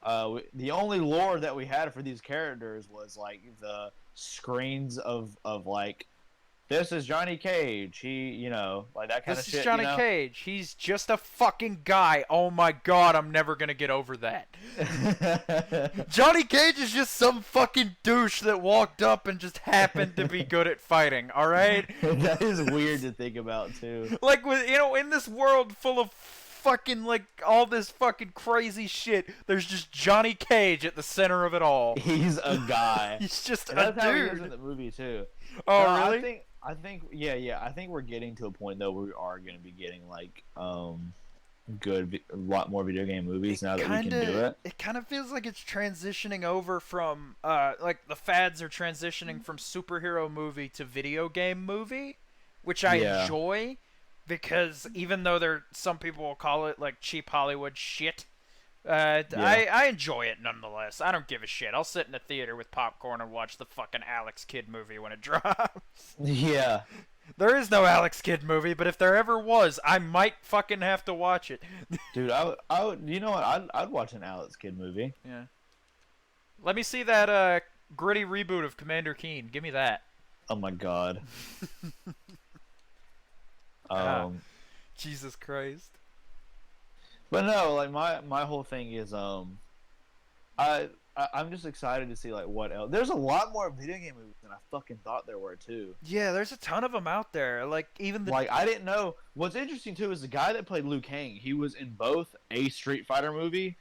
S2: the only lore that we had for these characters was like the screens of like, this is Johnny Cage. He, you know, like that kind of shit.
S1: This is Johnny Cage. He's just a fucking guy. Oh my god, I'm never gonna get over that. Johnny Cage is just some fucking douche that walked up and just happened to be good at fighting. All right.
S2: That is weird to think about too.
S1: Like with in this world full of fucking like all this fucking crazy shit, there's just Johnny Cage at the center of it all.
S2: He's a guy.
S1: He's just a
S2: that's
S1: dude.
S2: How he is in the movie too.
S1: Oh really?
S2: I think yeah. I think we're getting to a point though where we are going to be getting like a lot more video game movies now that we can do it.
S1: It kind of feels like it's transitioning over from like the fads are transitioning from superhero movie to video game movie, which I enjoy because even though some people will call it like cheap Hollywood shit, I enjoy it nonetheless. I don't give a shit. I'll sit in a theater with popcorn and watch the fucking Alex Kidd movie when it drops.
S2: Yeah.
S1: There is no Alex Kidd movie, but if there ever was, I might fucking have to watch it.
S2: Dude, I would, you know what? I'd watch an Alex Kidd movie.
S1: Yeah. Let me see that gritty reboot of Commander Keen. Give me that.
S2: Oh my god.
S1: Jesus Christ.
S2: But no, like my whole thing is I'm just excited to see like what else. There's a lot more video game movies than I fucking thought there were too.
S1: Yeah, there's a ton of them out there. Like even
S2: like I didn't know. What's interesting too is the guy that played Liu Kang. He was in both a Street Fighter movie.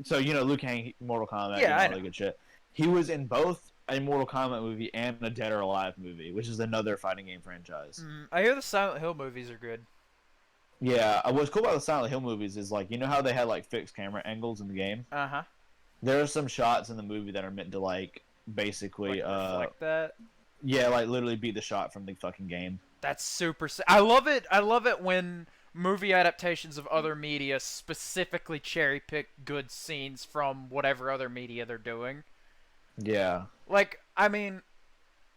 S2: So you know Liu Kang, Mortal Kombat, all the good shit. He was in both a Mortal Kombat movie and a Dead or Alive movie, which is another fighting game franchise.
S1: I hear the Silent Hill movies are good.
S2: Yeah, what's cool about the Silent Hill movies is like, you know how they had like fixed camera angles in the game?
S1: Uh-huh.
S2: There are some shots in the movie that are meant to like basically
S1: like that.
S2: Yeah, like literally beat the shot from the fucking game.
S1: That's super. I love it. I love it when movie adaptations of other media specifically cherry pick good scenes from whatever other media they're doing.
S2: Yeah.
S1: Like, I mean,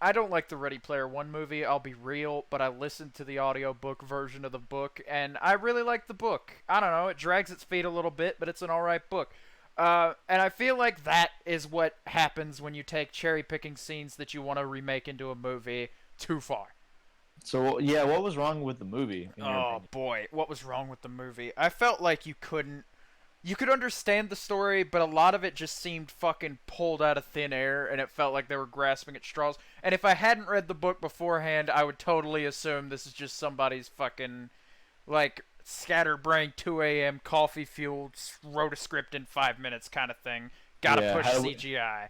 S1: I don't like the Ready Player One movie, I'll be real, but I listened to the audiobook version of the book, and I really like the book. I don't know, it drags its feet a little bit, but it's an alright book. And I feel like that is what happens when you take cherry-picking scenes that you want to remake into a movie too far.
S2: So, yeah, what was wrong with the movie?
S1: Oh, boy, what was wrong with the movie? I felt like you couldn't... You could understand the story, but a lot of it just seemed fucking pulled out of thin air, and it felt like they were grasping at straws. And if I hadn't read the book beforehand, I would totally assume this is just somebody's fucking, like, scatterbrained 2 a.m. coffee-fueled, wrote a script in 5 minutes kind of thing. Gotta push CGI.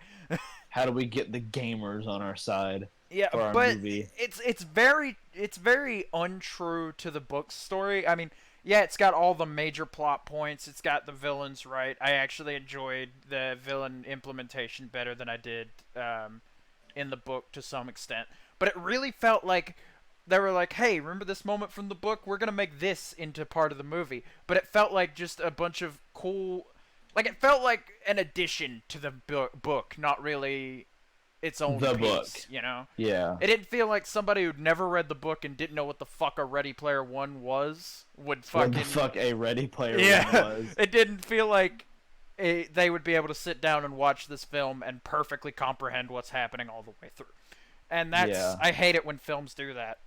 S2: How do we get the gamers on our side?
S1: Yeah,
S2: for our
S1: but
S2: movie?
S1: it's very untrue to the book's story. I mean, yeah, it's got all the major plot points. It's got the villains right. I actually enjoyed the villain implementation better than I did in the book to some extent. But it really felt like they were like, hey, remember this moment from the book? We're going to make this into part of the movie. But it felt like just a bunch of cool... Like, it felt like an addition to the book, not really its own piece, you know?
S2: Yeah.
S1: It didn't feel like somebody who'd never read the book and didn't know what the fuck a Ready Player One was would fucking...
S2: What the fuck a Ready Player One was.
S1: It didn't feel like they would be able to sit down and watch this film and perfectly comprehend what's happening all the way through. And that's... Yeah. I hate it when films do that,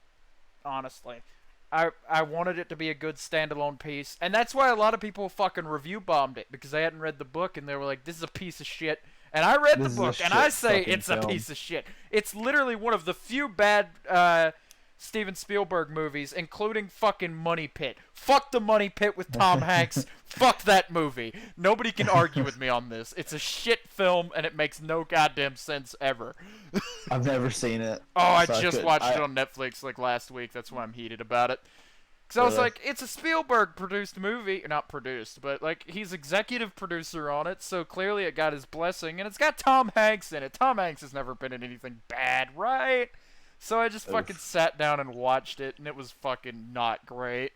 S1: honestly. I wanted it to be a good standalone piece, and that's why a lot of people fucking review bombed it, because they hadn't read the book, and they were like, this is a piece of shit. And I read the book, and I say it's a piece of shit. It's literally one of the few bad Steven Spielberg movies, including fucking Money Pit. Fuck the Money Pit with Tom Hanks. Fuck that movie. Nobody can argue with me on this. It's a shit film, and it makes no goddamn sense ever.
S2: I've never seen it.
S1: Oh, I just watched it on Netflix like last week. That's why I'm heated about it. Because I was like, it's a Spielberg-produced movie. Not produced, but, like, he's executive producer on it, so clearly it got his blessing. And it's got Tom Hanks in it. Tom Hanks has never been in anything bad, right? So I just fucking sat down and watched it, and it was fucking not great.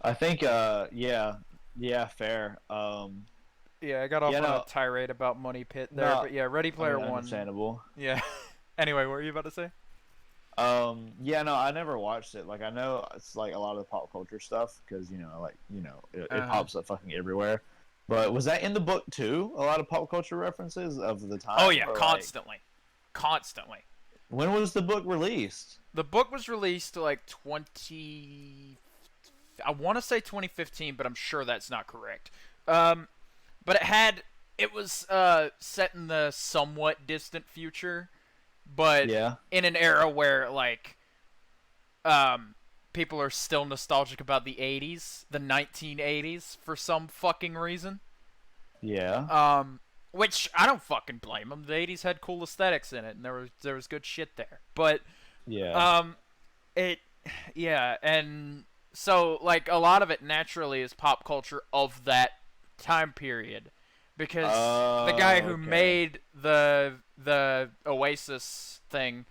S2: I think, yeah, fair.
S1: Yeah, I got off on a tirade about Money Pit there, but yeah, Ready Player One.
S2: Understandable.
S1: Yeah. Anyway, what were you about to say?
S2: Yeah, no, I never watched it. Like, I know it's like a lot of the pop culture stuff because it pops up fucking everywhere. But was that in the book too? A lot of pop culture references of the time.
S1: Oh yeah, constantly.
S2: When was the book released?
S1: The book was released like I want to say 2015, but I'm sure that's not correct. But it was set in the somewhat distant future. But in an era where, like, people are still nostalgic about the 80s, the 1980s, for some fucking reason.
S2: Yeah.
S1: Which, I don't fucking blame them. The 80s had cool aesthetics in it, and there was good shit there. But, and so, like, a lot of it naturally is pop culture of that time period. Because the guy who made the Oasis thing,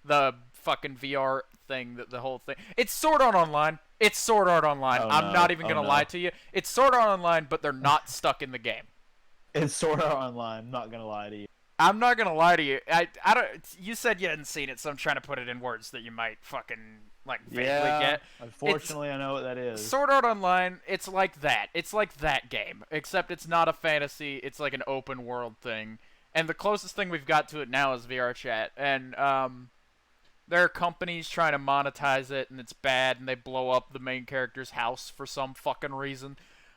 S1: the fucking VR thing, the whole thing. It's Sword Art Online. I'm not even going to lie to you. It's Sword Art Online, but they're not stuck in the game.
S2: It's Sword Art Online. I'm not going to lie to you.
S1: I'm not going to lie to you. I don't. You said you hadn't seen it, so I'm trying to put it in words that you might fucking, like, vaguely get.
S2: Unfortunately, I know what that is.
S1: Sword Art Online, it's like that. It's like that game, except it's not a fantasy. It's like an open world thing. And the closest thing we've got to it now is VR chat. And there are companies trying to monetize it, and it's bad, and they blow up the main character's house for some fucking reason.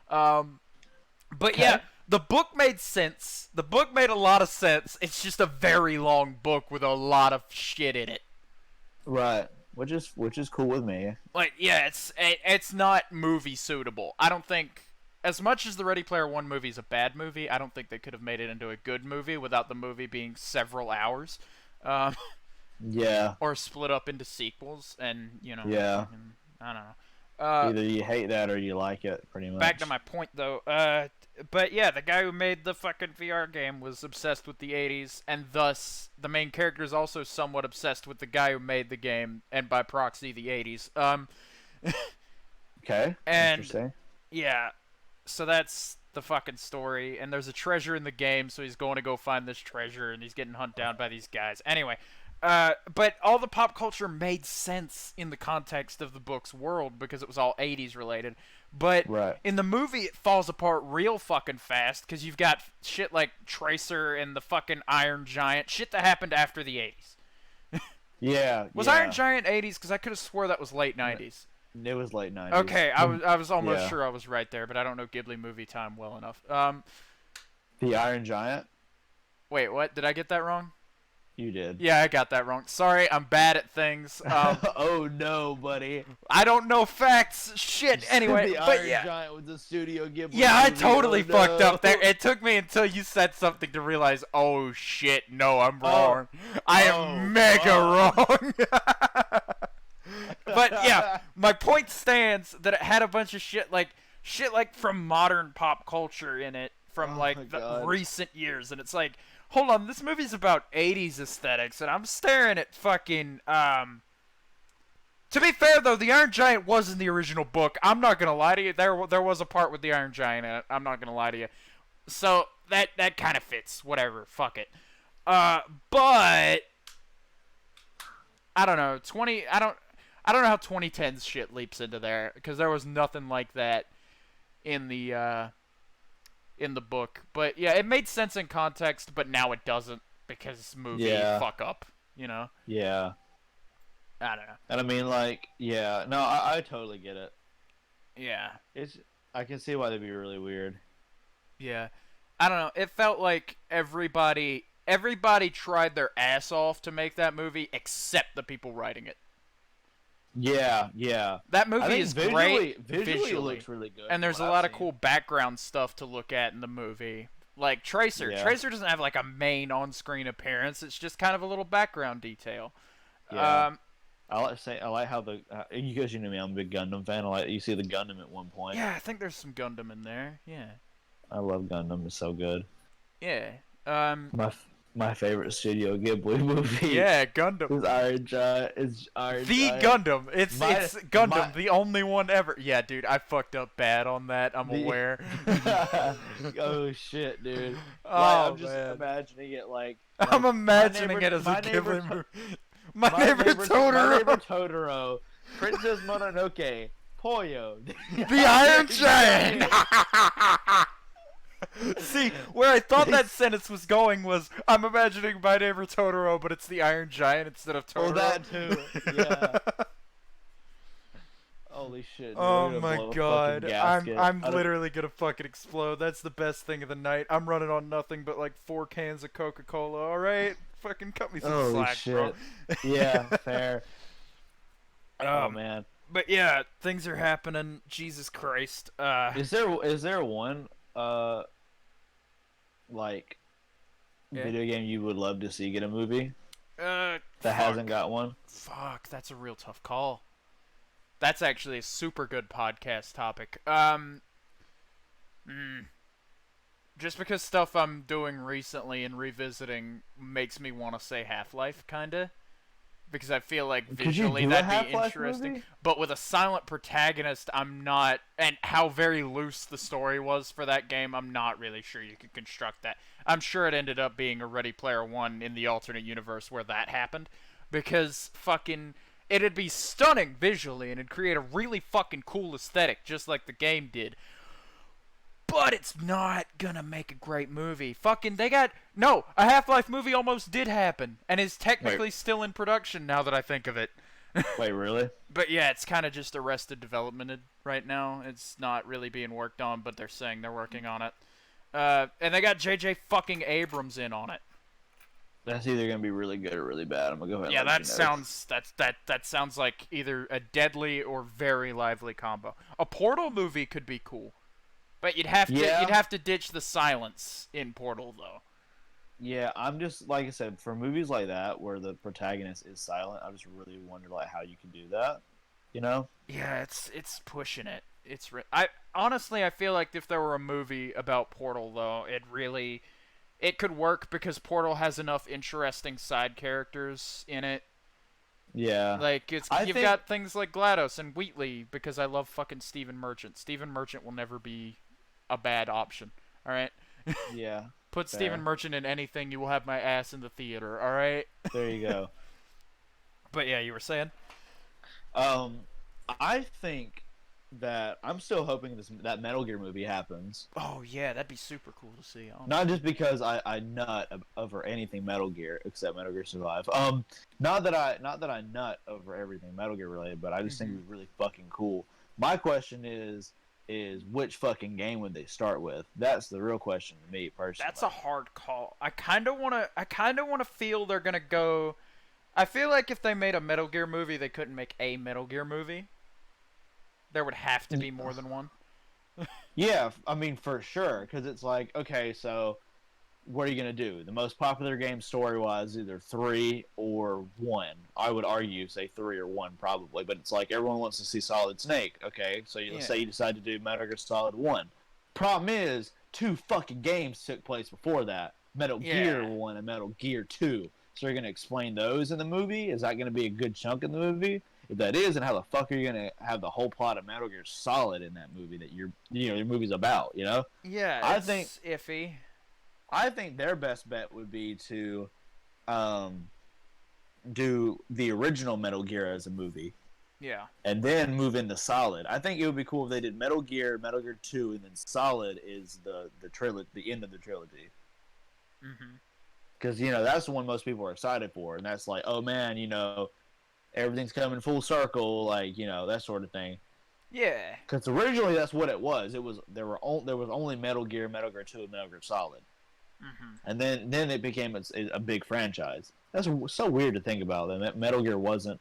S1: But yeah, the book made sense. The book made a lot of sense. It's just a very long book with a lot of shit in it.
S2: Right. Which is cool with me.
S1: Like, yeah, it's not movie suitable. I don't think, as much as the Ready Player One movie is a bad movie, I don't think they could have made it into a good movie without the movie being several hours.
S2: Yeah.
S1: Or split up into sequels, and, you know.
S2: Yeah.
S1: I don't
S2: Either you hate that or you like it, pretty much.
S1: Back to my point, though. But yeah, the guy who made the fucking VR game was obsessed with the 80s, and thus the main character is also somewhat obsessed with the guy who made the game, and by proxy, the 80s.
S2: Okay.
S1: And
S2: interesting.
S1: yeah, so that's the fucking story. And there's a treasure in the game, so he's going to go find this treasure, and he's getting hunted down by these guys. Anyway, but all the pop culture made sense in the context of the book's world because it was all 80s related. But in the movie, it falls apart real fucking fast because you've got shit like Tracer and the fucking Iron Giant, shit that happened after the 80s.
S2: Yeah.
S1: Was Iron Giant 80s? Because I could have swore that was late 90s.
S2: It was late 90s.
S1: Okay, I was almost sure I was right there, but I don't know Ghibli movie time well enough.
S2: The Iron Giant?
S1: Wait, what? Did I get that wrong?
S2: You did.
S1: Yeah, I got that wrong. Sorry, I'm bad at things.
S2: Oh no, buddy.
S1: I don't know facts. Shit. Anyway,
S2: the Iron Giant was a Studio Ghibli.
S1: Yeah, I totally fucked up there. It took me until you said something to realize, oh shit, no, I'm wrong. I am mega wrong. But yeah, my point stands that it had a bunch of shit like from modern pop culture in it from the recent years, and it's like, hold on, this movie's about 80s aesthetics, and I'm staring at fucking To be fair though, the Iron Giant was in the original book. I'm not gonna lie to you. There was a part with the Iron Giant in it. I'm not gonna lie to you. So that kind of fits. Whatever. Fuck it. But I don't know. I don't know how 2010's shit leaps into there because there was nothing like that in the book. But yeah, it made sense in context, but now it doesn't because movie fuck up, you know?
S2: Yeah.
S1: I don't know.
S2: And I mean, like, yeah, no, I totally get it.
S1: Yeah.
S2: I can see why they'd be really weird.
S1: Yeah. I don't know. It felt like everybody tried their ass off to make that movie except the people writing it.
S2: Yeah, yeah.
S1: That movie is great.
S2: Visually, it looks really good.
S1: And there's a lot of cool background stuff to look at in the movie. Like Tracer. Yeah. Tracer doesn't have like a main on-screen appearance. It's just kind of a little background detail.
S2: Yeah. I like how you guys know me. I'm a big Gundam fan. You see the Gundam at one point.
S1: Yeah, I think there's some Gundam in there. Yeah.
S2: I love Gundam. It's so good.
S1: Yeah.
S2: My favorite Studio Ghibli movie.
S1: Yeah, Gundam.
S2: Is Iron Giant.
S1: Gundam. It's Gundam, the only one ever. Yeah, dude, I fucked up bad on that. I'm aware.
S2: Oh shit, dude.
S1: I'm
S2: just imagining it like
S1: I'm imagining it as a Ghibli movie. My neighbor Totoro.
S2: My neighbor Totoro. Princess Mononoke. Poyo.
S1: The Iron Giant. See, where I thought that sentence was going was, I'm imagining My Neighbor Totoro, but it's the Iron Giant instead of Totoro.
S2: Oh, that too. Yeah. Holy shit. Dude,
S1: oh my god. I'm literally gonna fucking explode. That's the best thing of the night. I'm running on nothing but like 4 cans of Coca-Cola. Alright? Fucking cut me some slack,
S2: shit.
S1: bro.
S2: Yeah, fair. Oh man.
S1: But yeah, things are happening. Jesus Christ.
S2: Is there one video game you would love to see get a movie that hasn't got one?
S1: Fuck, that's a real tough call. That's actually a super good podcast topic. Just because stuff I'm doing recently and revisiting makes me want to say Half-Life, kinda. Because I feel like visually that'd be interesting.
S2: Movie?
S1: But with a silent protagonist, I'm not... And how very loose the story was for that game, I'm not really sure you could construct that. I'm sure it ended up being a Ready Player One in the alternate universe where that happened. Because fucking... It'd be stunning visually, and it'd create a really fucking cool aesthetic, just like the game did. But it's not gonna make a great movie. Fucking, a Half-Life movie almost did happen, and is technically still in production now that I think of it.
S2: Wait, really?
S1: But yeah, it's kind of just arrested development right now. It's not really being worked on, but they're saying they're working on it. And they got J.J. fucking Abrams in on it.
S2: That's either gonna be really good or really bad. I'm gonna go ahead.
S1: Yeah, that sounds like either a deadly or very lively combo. A Portal movie could be cool, but you'd have to ditch the silence in Portal though.
S2: Yeah, I'm just like I said, for movies like that where the protagonist is silent, I just really wonder like how you can do that. You know?
S1: Yeah, it's pushing it. I honestly I feel like if there were a movie about Portal though, it could work because Portal has enough interesting side characters in it.
S2: Yeah.
S1: Like
S2: I
S1: you've
S2: think
S1: got things like GLaDOS and Wheatley because I love fucking Stephen Merchant. Stephen Merchant will never be a bad option. All right.
S2: yeah.
S1: Put Stephen
S2: Fair.
S1: Merchant in anything, you will have my ass in the theater. All right.
S2: There you go.
S1: But yeah, you were saying.
S2: Um, I think that I'm still hoping that Metal Gear movie happens.
S1: Oh yeah, that'd be super cool to see.
S2: Not
S1: Honestly.
S2: just because I nut over anything Metal Gear except Metal Gear Survive. Not that I nut over everything Metal Gear related, but I just think it was really fucking cool. My question is which fucking game would they start with? That's the real question to me personally.
S1: That's a hard call. I kind of wanna feel they're gonna go. I feel like if they made a Metal Gear movie, they couldn't make a Metal Gear movie. There would have to be more than one.
S2: Yeah, I mean for sure, because it's like, okay, so what are you gonna do? The most popular game story wise, either 3 or 1. I would argue say 3 or 1 probably, but it's like everyone wants to see Solid Snake. Okay, so let's say you decide to do Metal Gear Solid 1. Problem is, 2 fucking games took place before that: Metal Gear 1 and Metal Gear 2. So you're gonna explain those in the movie? Is that gonna be a good chunk in the movie? If that is, then how the fuck are you gonna have the whole plot of Metal Gear Solid in that movie that your movie's about? You know?
S1: Yeah,
S2: I
S1: it's
S2: think
S1: iffy.
S2: I think their best bet would be to um, do the original Metal Gear as a movie,
S1: Yeah.
S2: and then move into Solid. I think it would be cool if they did Metal Gear, Metal Gear 2, and then Solid is the trilogy, the end of the trilogy.
S1: Mhm.
S2: Because that's the one most people are excited for, and that's like, oh man, everything's coming full circle, like that sort of thing.
S1: Yeah.
S2: Because originally that's what it was. There was only Metal Gear, Metal Gear 2, and Metal Gear Solid.
S1: Mhm.
S2: And then it became a big franchise. That's so weird to think about. That Metal Gear wasn't.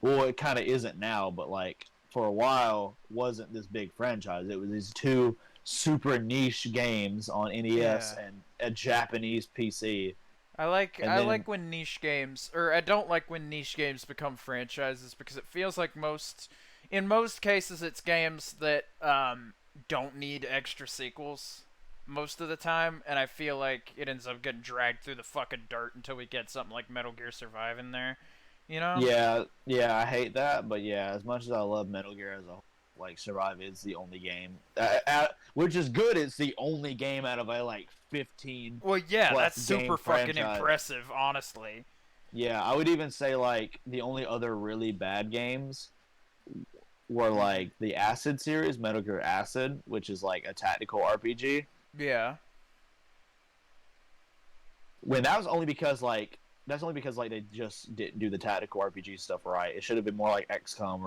S2: Well, it kind of isn't now, but like for a while wasn't this big franchise. It was these 2 super niche games on NES
S1: Yeah.
S2: and a Japanese PC. And
S1: I
S2: then
S1: like when niche games, or I don't like when niche games become franchises because it feels like in most cases, it's games that don't need extra sequels most of the time, and I feel like it ends up getting dragged through the fucking dirt until we get something like Metal Gear Survive in there, you know?
S2: yeah, I hate that. But yeah, as much as I love Metal Gear as a whole, like Survive is the only game, which is good. It's the only game out of a like 15
S1: Well, yeah,
S2: plus
S1: that's
S2: game
S1: super fucking
S2: franchise.
S1: impressive, honestly.
S2: Yeah, I would even say like the only other really bad games were like the Acid series, Metal Gear Acid, which is like a tactical RPG.
S1: Yeah.
S2: When that's only because like they just didn't do the tactical RPG stuff right. It should have been more like XCOM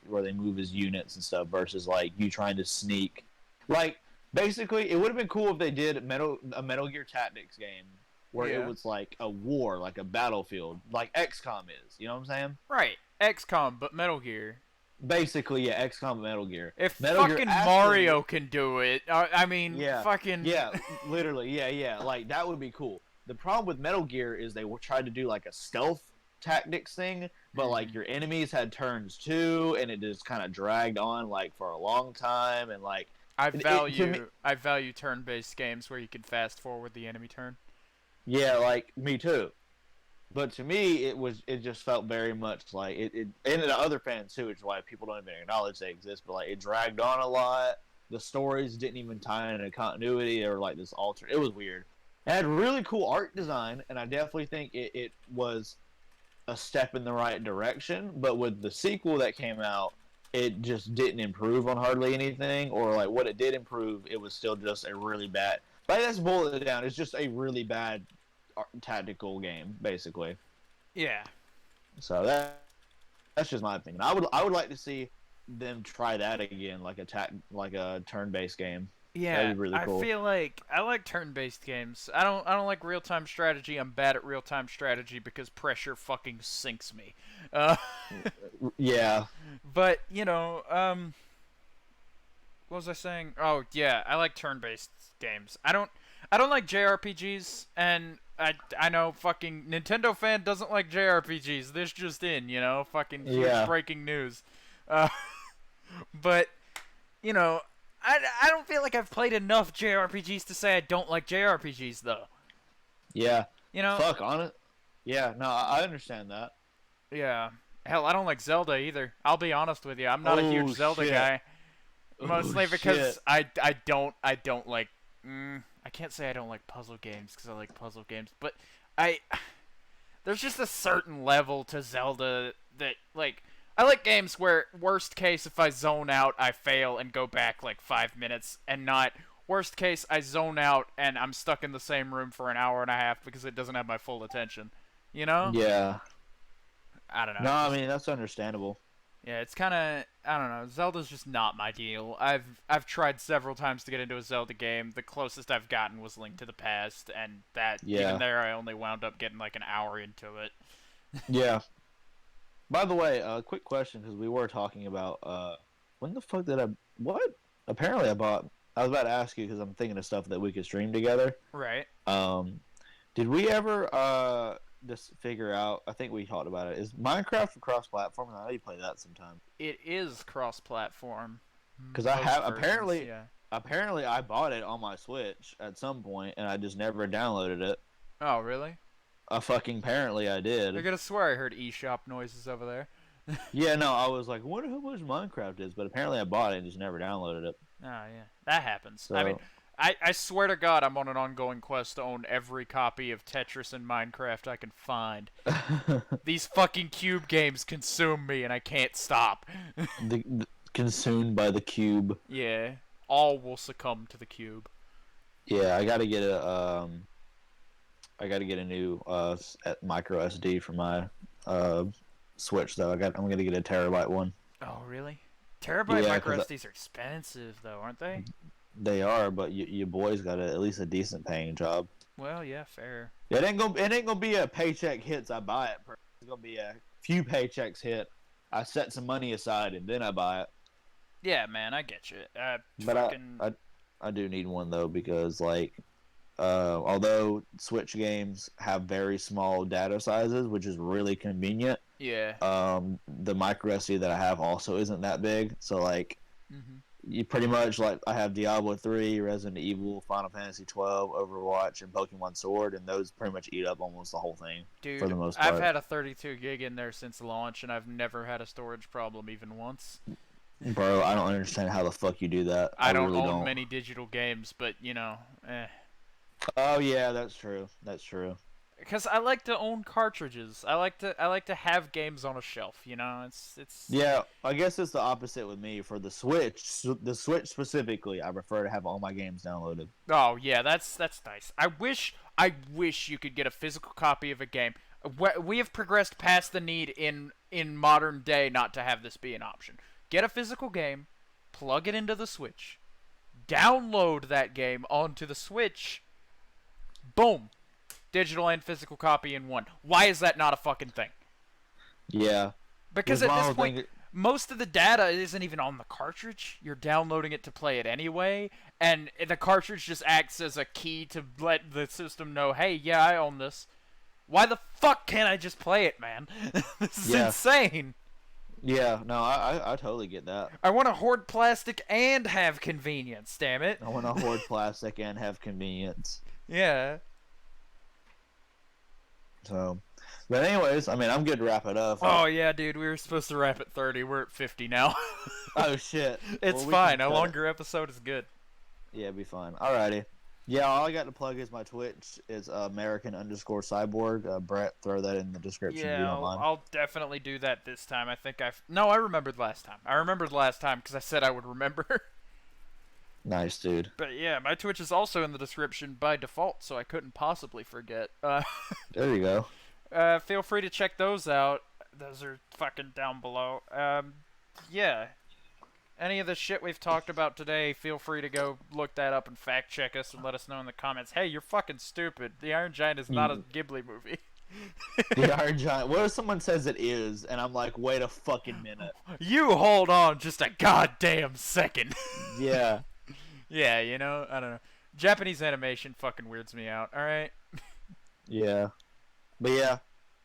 S2: where they move as units and stuff versus like you trying to sneak. Like basically, it would have been cool if they did a Metal Gear Tactics game where it
S1: Yeah.
S2: was like a war, like a battlefield, like XCOM is. You know what I'm saying?
S1: Right. XCOM, but Metal Gear.
S2: Basically, yeah, XCOM Metal Gear.
S1: If
S2: Metal Gear
S1: fucking
S2: Acid,
S1: Mario can do it, I mean,
S2: yeah,
S1: fucking.
S2: yeah, literally, yeah, like that would be cool. The problem with Metal Gear is they were trying to do like a stealth tactics thing, but like your enemies had turns too, and it just kind of dragged on like for a long time, and like
S1: I value turn-based games where you can fast forward the enemy turn.
S2: yeah, like me too. But to me, it just felt very much like and to other fans too, which is why people don't even acknowledge they exist. But like it dragged on a lot. The stories didn't even tie into continuity or like this alter. It was weird. It had really cool art design, and I definitely think it was a step in the right direction. But with the sequel that came out, it just didn't improve on hardly anything, or like what it did improve, it was still just a really bad. But let's boil it down. It's just a really bad tactical game, basically.
S1: Yeah.
S2: So that's just my opinion. I would like to see them try that again, like a turn-based game.
S1: Yeah,
S2: That'd be really cool.
S1: I feel like I like turn-based games. I don't like real-time strategy. I'm bad at real-time strategy because pressure fucking sinks me.
S2: Yeah.
S1: But what was I saying? Oh yeah, I like turn-based games. I don't like JRPGs, and I know fucking Nintendo fan doesn't like JRPGs. This just in, fucking huge breaking news. Uh, but you know, I don't feel like I've played enough JRPGs to say I don't like JRPGs though.
S2: Yeah.
S1: You know.
S2: Fuck on it. Yeah. No, I understand that.
S1: Yeah. Hell, I don't like Zelda either. I'll be honest with you. I'm not a huge Zelda
S2: shit.
S1: guy.
S2: Oh,
S1: Mostly because
S2: shit.
S1: I don't like. I can't say I don't like puzzle games because I like puzzle games, but I there's just a certain level to Zelda that like I like games where worst case if I zone out I fail and go back like 5 minutes, and not worst case I zone out and I'm stuck in the same room for an hour and a half because it doesn't have my full attention. You know?
S2: Yeah.
S1: I don't know.
S2: No, I mean that's understandable.
S1: Yeah, it's kind of I don't know. Zelda's just not my deal. I've tried several times to get into a Zelda game. The closest I've gotten was Link to the Past, and that even there I only wound up getting like an hour into it.
S2: Yeah. By the way, quick question because we were talking about when the fuck did I what? Apparently I bought. I was about to ask you because I'm thinking of stuff that we could stream together.
S1: Right.
S2: Did we ever just figure out? I think we talked about it. Is Minecraft cross-platform? I know you play that sometime.
S1: It is cross-platform.
S2: Because I have
S1: versions,
S2: apparently I bought it on my Switch at some point and I just never downloaded it.
S1: Oh really?
S2: Fucking apparently I did.
S1: You're gonna swear I heard eShop noises over there.
S2: Yeah, no, I was like, wonder how much Minecraft is, but apparently I bought it and just never downloaded it.
S1: Oh yeah, that happens.
S2: So...
S1: I mean, I swear to God, I'm on an ongoing quest to own every copy of Tetris and Minecraft I can find. These fucking cube games consume me, and I can't stop.
S2: Consumed by the cube.
S1: Yeah, all will succumb to the cube.
S2: Yeah, I gotta get a new micro SD for my Switch though. I'm gonna get a terabyte one.
S1: Oh really? Terabyte micro SDs are expensive though, aren't they?
S2: They are, but your boy's got at least a decent paying job.
S1: Well, yeah, fair.
S2: It ain't gonna be a paycheck hits I buy it. It's gonna be a few paychecks hit. I set some money aside and then I buy it.
S1: Yeah, man, I get you.
S2: But I do need one though because like, although Switch games have very small data sizes, which is really convenient.
S1: Yeah.
S2: The micro SD that I have also isn't that big, so like.
S1: Mm-hmm.
S2: You pretty much like I have Diablo 3, Resident Evil, Final Fantasy 12, Overwatch, and Pokemon Sword, and those pretty much eat up almost the whole thing.
S1: Dude,
S2: for the most part.
S1: I've had a 32 gig in there since launch, and I've never had a storage problem even once.
S2: Bro, I don't understand how the fuck you do that.
S1: I don't really own many digital games, but you know,
S2: Oh yeah, that's true. That's true.
S1: Because I like to own cartridges. I like to have games on a shelf. You know, it's.
S2: Yeah, I guess it's the opposite with me for the Switch. The Switch specifically, I prefer to have all my games downloaded.
S1: Oh yeah, that's nice. I wish you could get a physical copy of a game. We have progressed past the need in modern day not to have this be an option. Get a physical game, plug it into the Switch, download that game onto the Switch. Boom. Digital and physical copy in one. Why is that not a fucking thing?
S2: Yeah.
S1: Because at this point, most of the data isn't even on the cartridge. You're downloading it to play it anyway, and the cartridge just acts as a key to let the system know, hey, yeah, I own this. Why the fuck can't I just play it, man? This is insane.
S2: Yeah, no, I totally get that.
S1: I want to hoard plastic and have convenience, damn it.
S2: I want to hoard plastic and have convenience.
S1: Yeah.
S2: So, but anyways, I mean, I'm good to wrap it up.
S1: Oh yeah, dude, we were supposed to wrap at 30. We're at 50 now.
S2: Oh shit.
S1: It's fine. A longer episode is good.
S2: Yeah, it'd be fine. Alrighty. Yeah, all I got to plug is my Twitch. Is American_Cyborg. Brett, throw that in the description.
S1: Yeah, I'll definitely do that this time. I think I remembered last time. I remembered last time because I said I would remember.
S2: Nice, dude.
S1: But yeah, my Twitch is also in the description by default, so I couldn't possibly forget.
S2: There you go.
S1: Feel free to check those out. Those are fucking down below. Yeah. Any of the shit we've talked about today, feel free to go look that up and fact check us and let us know in the comments. Hey, you're fucking stupid. The Iron Giant is not a Ghibli movie.
S2: The Iron Giant. What if someone says it is, and I'm like, wait a fucking minute.
S1: You hold on just a goddamn second.
S2: Yeah.
S1: Yeah, you know, I don't know. Japanese animation fucking weirds me out, alright?
S2: Yeah. But yeah,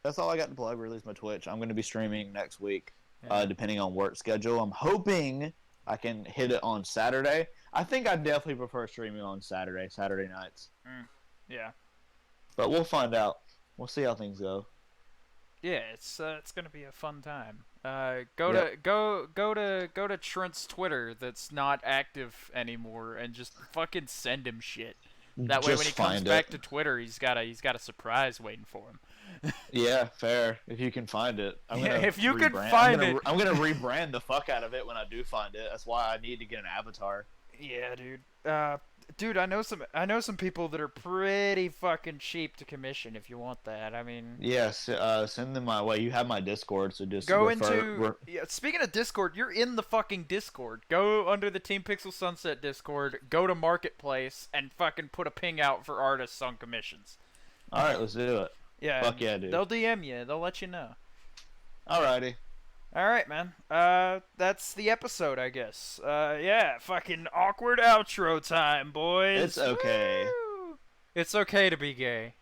S2: that's all I got to plug, or at least my Twitch. I'm going to be streaming next week.
S1: Yeah.
S2: depending on work schedule. I'm hoping I can hit it on Saturday. I think I definitely prefer streaming on Saturday nights.
S1: Yeah.
S2: But we'll find out. We'll see how things go.
S1: Yeah, it's gonna be a fun time.
S2: Yep.
S1: Go to Trent's Twitter that's not active anymore, and just fucking send him shit. That way,
S2: Just
S1: when he comes
S2: find
S1: back
S2: it.
S1: to Twitter, he's got a surprise waiting for him.
S2: Yeah, fair. If you can find it,
S1: Yeah, if you can find it.
S2: I'm gonna rebrand the fuck out of it when I do find it. That's why I need to get an avatar.
S1: Yeah, dude. Dude, I know some people that are pretty fucking cheap to commission if you want that. I mean,
S2: Yes, send them my way. You have my Discord, so just
S1: go
S2: refer.
S1: into yeah, speaking of Discord, you're in the fucking Discord. Go under the Team Pixel Sunset Discord, go to Marketplace and fucking put a ping out for artists on commissions.
S2: All right, let's do it.
S1: Yeah.
S2: Fuck yeah, dude.
S1: They'll DM you. They'll let you know.
S2: Alrighty.
S1: All right, man. That's the episode, I guess. Yeah, fucking awkward outro time, boys.
S2: It's okay.
S1: Woo! It's okay to be gay.